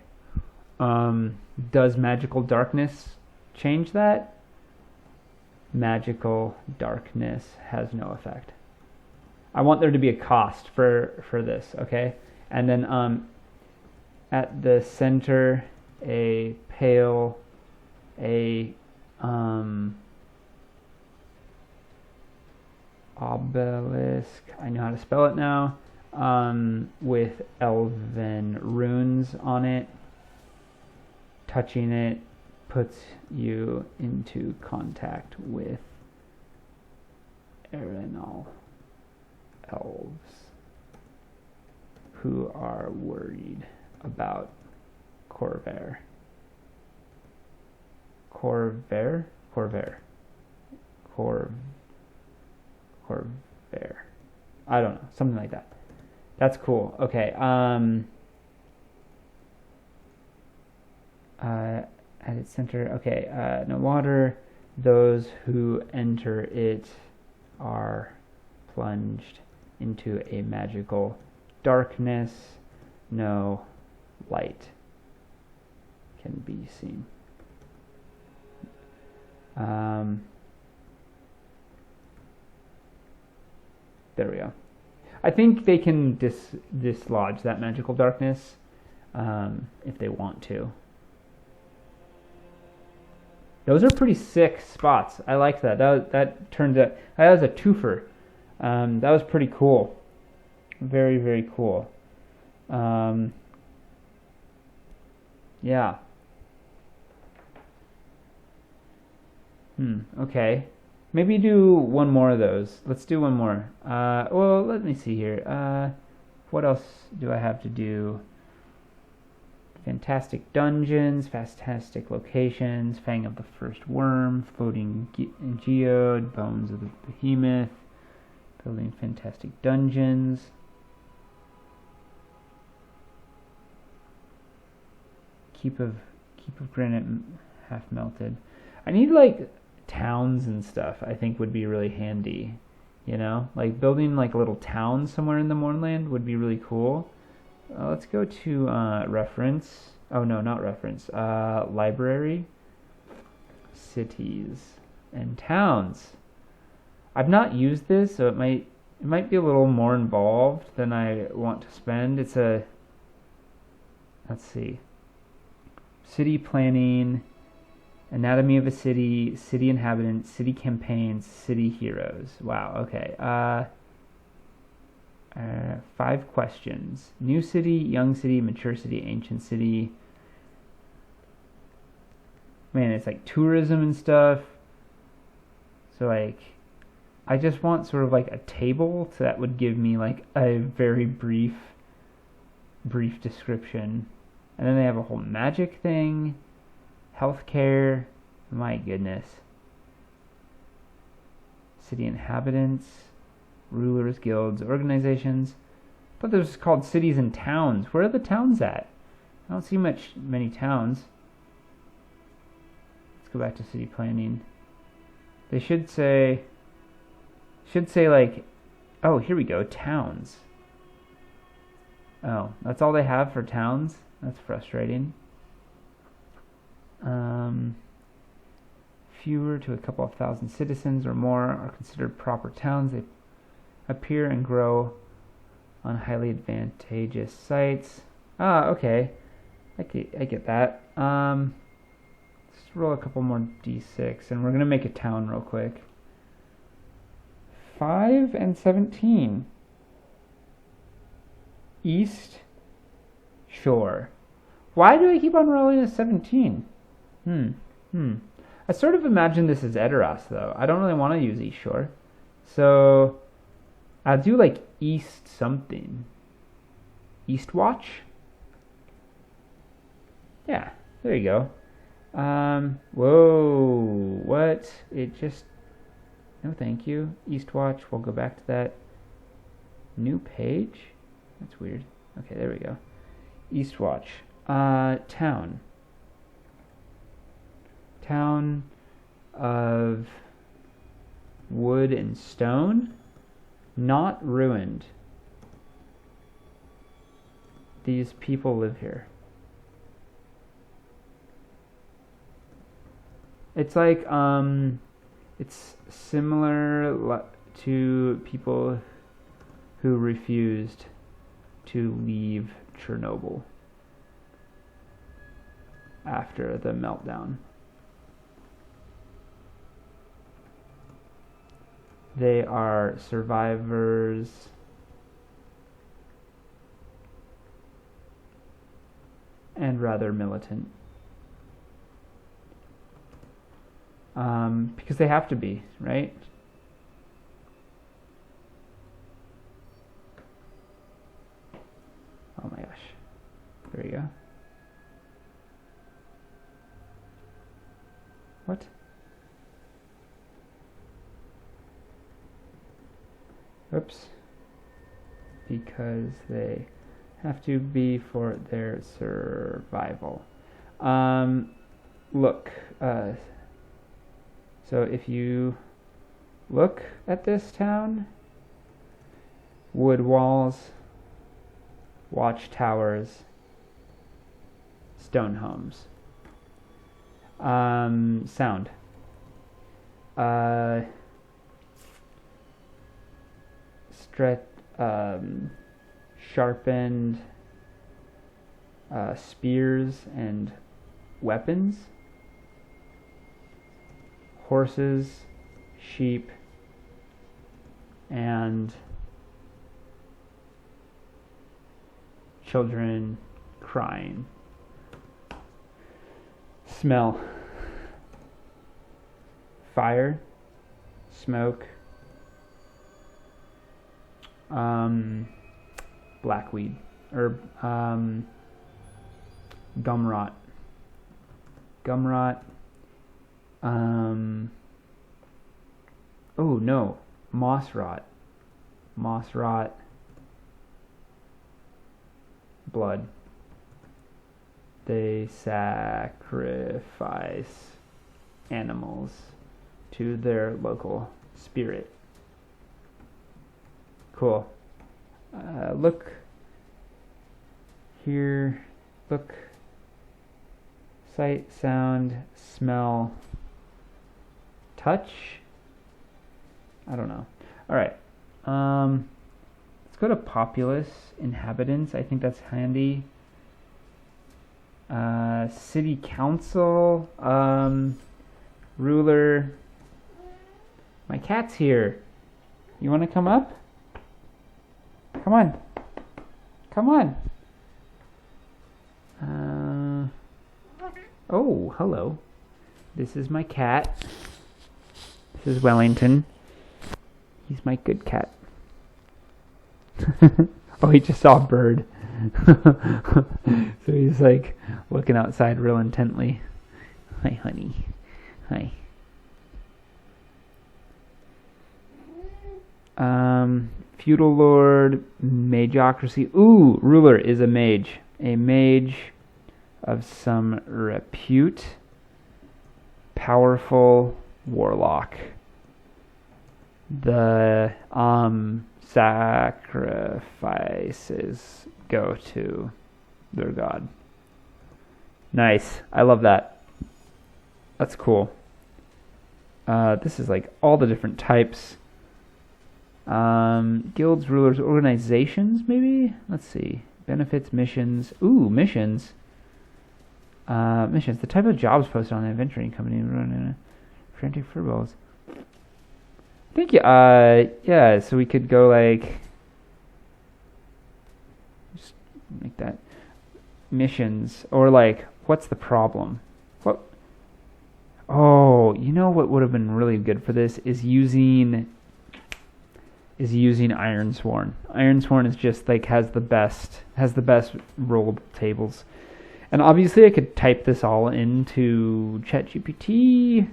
Does magical darkness change that? Magical darkness has no effect. I want there to be a cost for this, okay? And then at the center, a pale, obelisk, I know how to spell it now, with elven runes on it. Touching it puts you into contact with Erenal elves who are worried about Corvair. I don't know, something like that. That's cool. Okay. At its center. Okay. No water. Those who enter it are plunged into a magical darkness. No light can be seen. There we go. I think they can dislodge that magical darkness if they want to. Those are pretty sick spots. I like that. That turned out, that was a twofer. That was pretty cool. Very, very cool. Yeah. Okay. Maybe do one more of those. Let's do one more. Well, let me see here. What else do I have to do? Fantastic dungeons, fantastic locations, Fang of the First Worm, Floating Geode, Bones of the Behemoth, building fantastic dungeons. Keep of Granite half melted. I need like towns and stuff. I think would be really handy. You know, like building like a little town somewhere in the Mournland would be really cool. Let's go to reference. Oh no, not reference. Library, cities, and towns. I've not used this, so it might be a little more involved than I want to spend. It's a, let's see, city planning, anatomy of a city, city inhabitants, city campaigns, city heroes. Wow. Okay. 5 questions. New city, young city, mature city, ancient city. Man, it's like tourism and stuff. So like, I just want sort of like a table that would give me like a very brief description. And then they have a whole magic thing, healthcare. My goodness. City inhabitants. Rulers, guilds, organizations. But there's called cities and towns. Where are the towns at? I don't see many towns. Let's go back to city planning. They should say like, oh, here we go, towns. Oh, that's all they have for towns? That's frustrating. Fewer to a couple of thousand citizens or more are considered proper towns. They appear and grow on highly advantageous sites. Ah, okay. I get that. Let's roll a couple more d6, and we're going to make a town real quick. 5 and 17. East Shore. Why do I keep on rolling a 17? I sort of imagine this as Edoras, though. I don't really want to use East Shore. So I'll do like East something. Eastwatch? Yeah, there you go. Whoa, what? It just, no thank you. Eastwatch, we'll go back to that. New page? That's weird. Okay, there we go. Eastwatch. Town. Town of wood and stone. Not ruined. These people live here. It's like, it's similar to people who refused to leave Chernobyl after the meltdown. They are survivors and rather militant. Because they have to be, right? Oh my gosh. There you go. What? Oops. Because they have to be for their survival. Look. So if you look at this town, wood walls, watchtowers, stone homes. Sound. Sharpened spears and weapons. Horses, sheep, and children crying. Smell. Fire, smoke, blackweed, or gumrot. Oh no, moss rot, blood. They sacrifice animals to their local spirit. Cool. Look here. Look. Sight, sound, smell, touch. I don't know. All right. Let's go to populace, inhabitants. I think that's handy. City council, ruler. My cat's here. You want to come up? Come on. Come on. Oh, hello. This is my cat. This is Wellington. He's my good cat. Oh, he just saw a bird. So he's like looking outside real intently. Hi, honey. Hi. Feudal lord, mageocracy. Ooh, ruler is a mage. A mage of some repute. powerful warlock. The sacrifices go to their god. Nice. I love that. That's cool. This is like all the different types. Guilds, rulers, organizations, maybe? Let's see. Benefits, missions. Ooh, missions. Missions. The type of jobs posted on the adventuring company. Frantic furballs. I think, yeah, so we could go like... Just make that... Missions. Or like, what's the problem? What? Oh, you know what would have been really good for this is using Ironsworn. Ironsworn is just like has the best rollable tables. And obviously I could type this all into ChatGPT,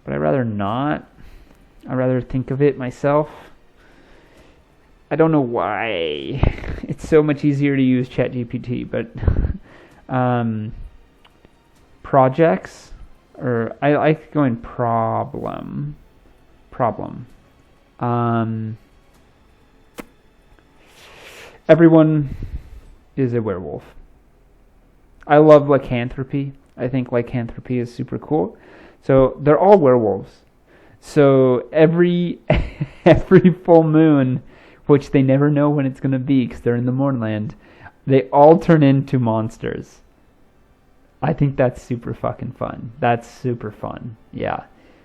but I'd rather not. I'd rather think of it myself. I don't know why. It's so much easier to use ChatGPT, but projects, or I like going problem. Everyone is a werewolf. I love lycanthropy. I think lycanthropy is super cool. So they're all werewolves. So every full moon, which they never know when it's going to be because they're in the Mournland, they all turn into monsters. I think that's super fucking fun. That's super fun. Yeah.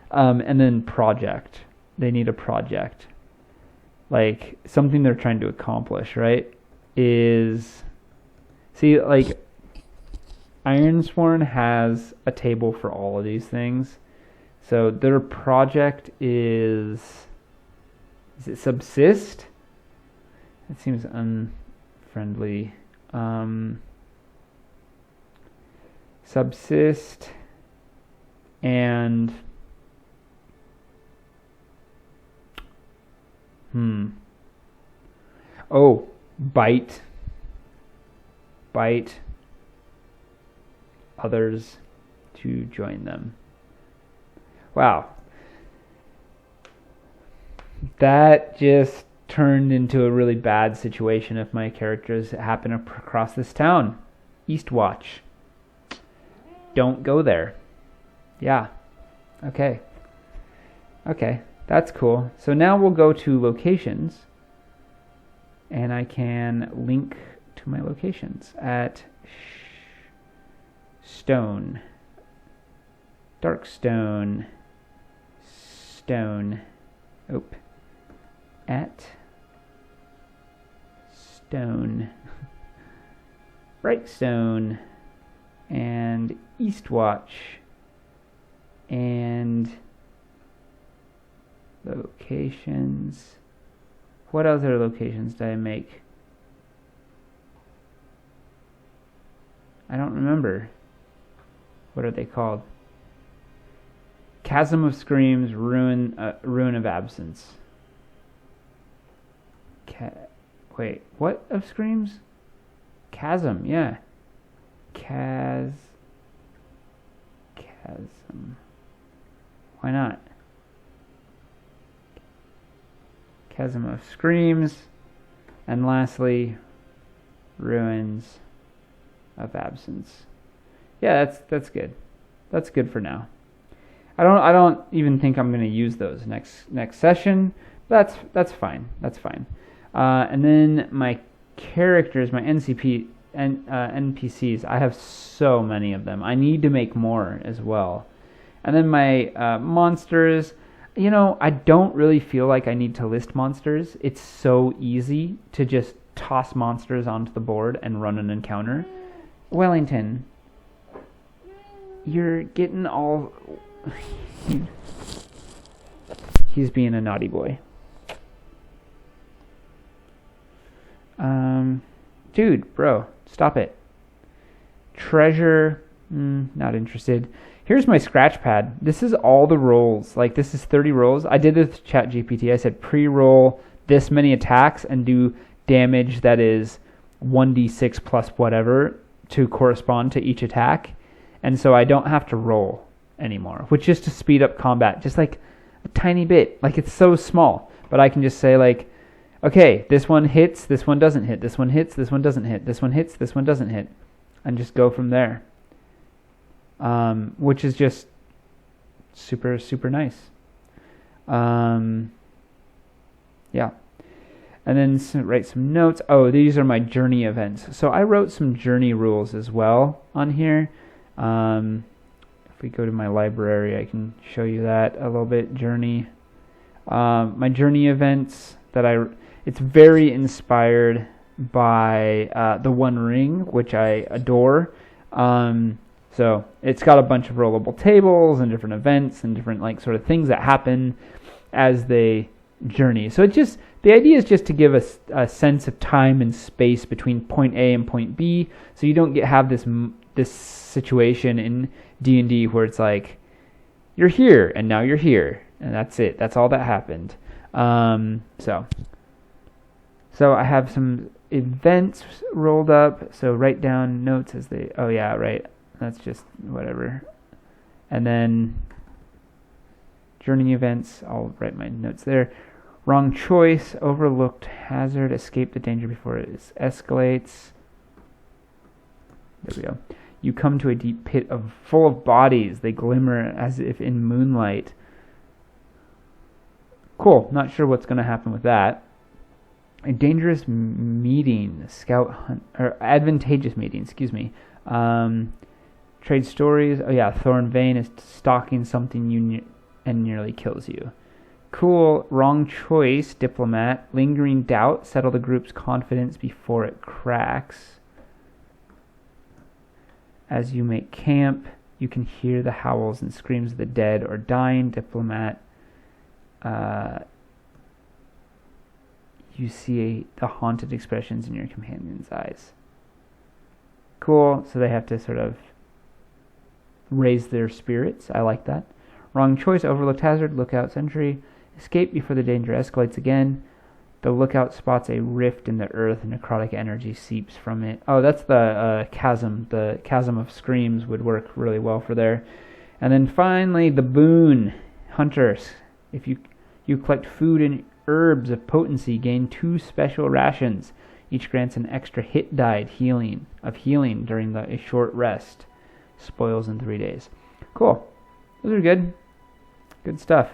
And then project. They need a project. Like something they're trying to accomplish, right? Is... See, like... Ironsworn has a table for all of these things. So their project is... Is it subsist? That seems unfriendly. Subsist and... Oh, bite others to join them. Wow. That just turned into a really bad situation if my characters happen across this town. Eastwatch. Don't go there. Yeah. Okay. That's cool. So now we'll go to locations. And I can link to my locations at Stone. Darkstone. Stone. Oop. At Stone. Brightstone. And Eastwatch. And locations. What other locations did I make? I don't remember. What are they called? Chasm of Screams, Ruin of Absence. Wait, what of Screams? Chasm, yeah. Chasm. Why not? Chasm of Screams. And lastly, Ruins of Absence. Yeah, that's good. That's good for now. I don't even think I'm going to use those next session. That's fine. That's fine. And then my characters, my NPCs, I have so many of them. I need to make more as well. And then my monsters, you know, I don't really feel like I need to list monsters. It's so easy to just toss monsters onto the board and run an encounter. Wellington, you're getting all... He's being a naughty boy. Dude, bro, stop it. Treasure, not interested. Here's my scratch pad. This is all the rolls. Like, this is 30 rolls. I did it with ChatGPT. I said pre-roll this many attacks and do damage that is 1d6 plus whatever to correspond to each attack. And so I don't have to roll. anymore, which is to speed up combat, just like a tiny bit. Like, it's so small, but I can just say, like, okay, this one hits, this one doesn't hit, this one hits, this one doesn't hit, this one hits, this one doesn't hit, and just go from there, which is just super, super nice. Yeah. And then write some notes. Oh, these are my journey events. So I wrote some journey rules as well on here. If we go to my library, I can show you that a little bit. Journey. My journey events that it's very inspired by the One Ring, which I adore. So it's got a bunch of rollable tables and different events and different like sort of things that happen as they journey. So the idea is just to give us a sense of time and space between point A and point B, so you don't have this situation in D&D where it's like you're here and now you're here and that's it. That's all that happened. So I have some events rolled up. So write down notes as they. Oh yeah, right. That's just whatever. And then journey events. I'll write my notes there. Wrong choice, overlooked hazard, escape the danger before it escalates. There we go. You come to a deep pit full of bodies. They glimmer as if in moonlight. Cool. Not sure what's going to happen with that. A dangerous meeting, scout hunt, or advantageous meeting. Excuse me. Trade stories. Oh yeah, Thorn Vein is stalking something and nearly kills you. Cool. Wrong choice, diplomat. Lingering doubt, settle the group's confidence before it cracks. As you make camp, you can hear the howls and screams of the dead or dying. Diplomat. You see the haunted expressions in your companion's eyes. Cool. So they have to sort of raise their spirits. I like that. Wrong choice, overlooked hazard, lookout sentry. Escape before the danger escalates again. The lookout spots a rift in the earth and necrotic energy seeps from it. Oh, that's the chasm. The chasm of screams would work really well for there. And then finally, the boon. Hunters. If you collect food and herbs of potency, gain 2 special rations. Each grants an extra hit die healing during a short rest. Spoils in 3 days. Cool. Those are good. Good stuff.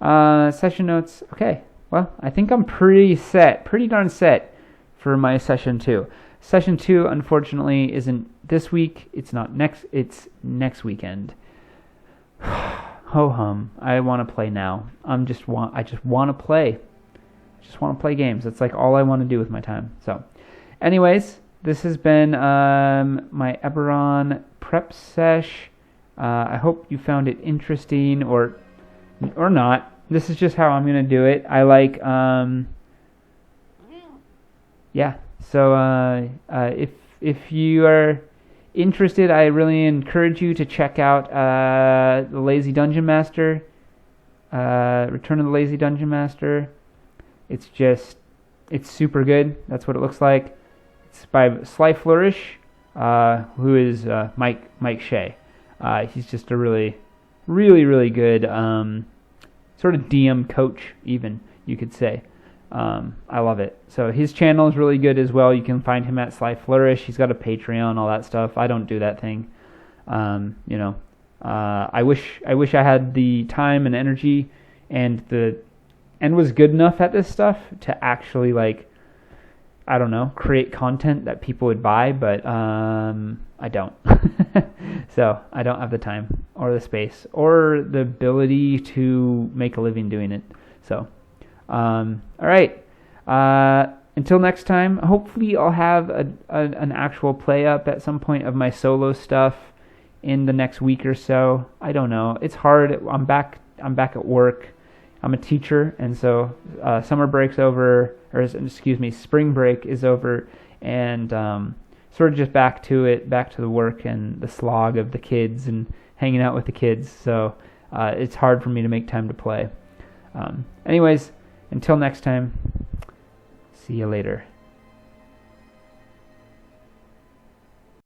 Session notes. Okay. Well, I think I'm pretty darn set for my session 2. Session 2, unfortunately, isn't this week. It's not next. It's next weekend. Ho hum. I want to play now. I just want to play. I just want to play games. That's like all I want to do with my time. So, anyways, this has been my Eberron prep sesh. I hope you found it interesting or not. This is just how I'm going to do it. I like, yeah. So if you are interested, I really encourage you to check out the Lazy Dungeon Master, Return of the Lazy Dungeon Master. It's super good. That's what it looks like. It's by Sly Flourish, who is Mike Shea. He's just a really, really, really good sort of DM coach, even, you could say. I love it. So his channel is really good as well. You can find him at Sly Flourish. He's got a Patreon, all that stuff. I don't do that thing. I wish I had the time and energy and was good enough at this stuff to actually, like, I don't know, create content that people would buy, but I don't. So I don't have the time or the space or the ability to make a living doing it. So, all right. Until next time, hopefully I'll have an actual play up at some point of my solo stuff in the next week or so. I don't know. It's hard. I'm back at work. I'm a teacher, and so summer break's over, spring break is over, and sort of just back to the work and the slog of the kids and hanging out with the kids. So it's hard for me to make time to play. Anyways, until next time, see you later.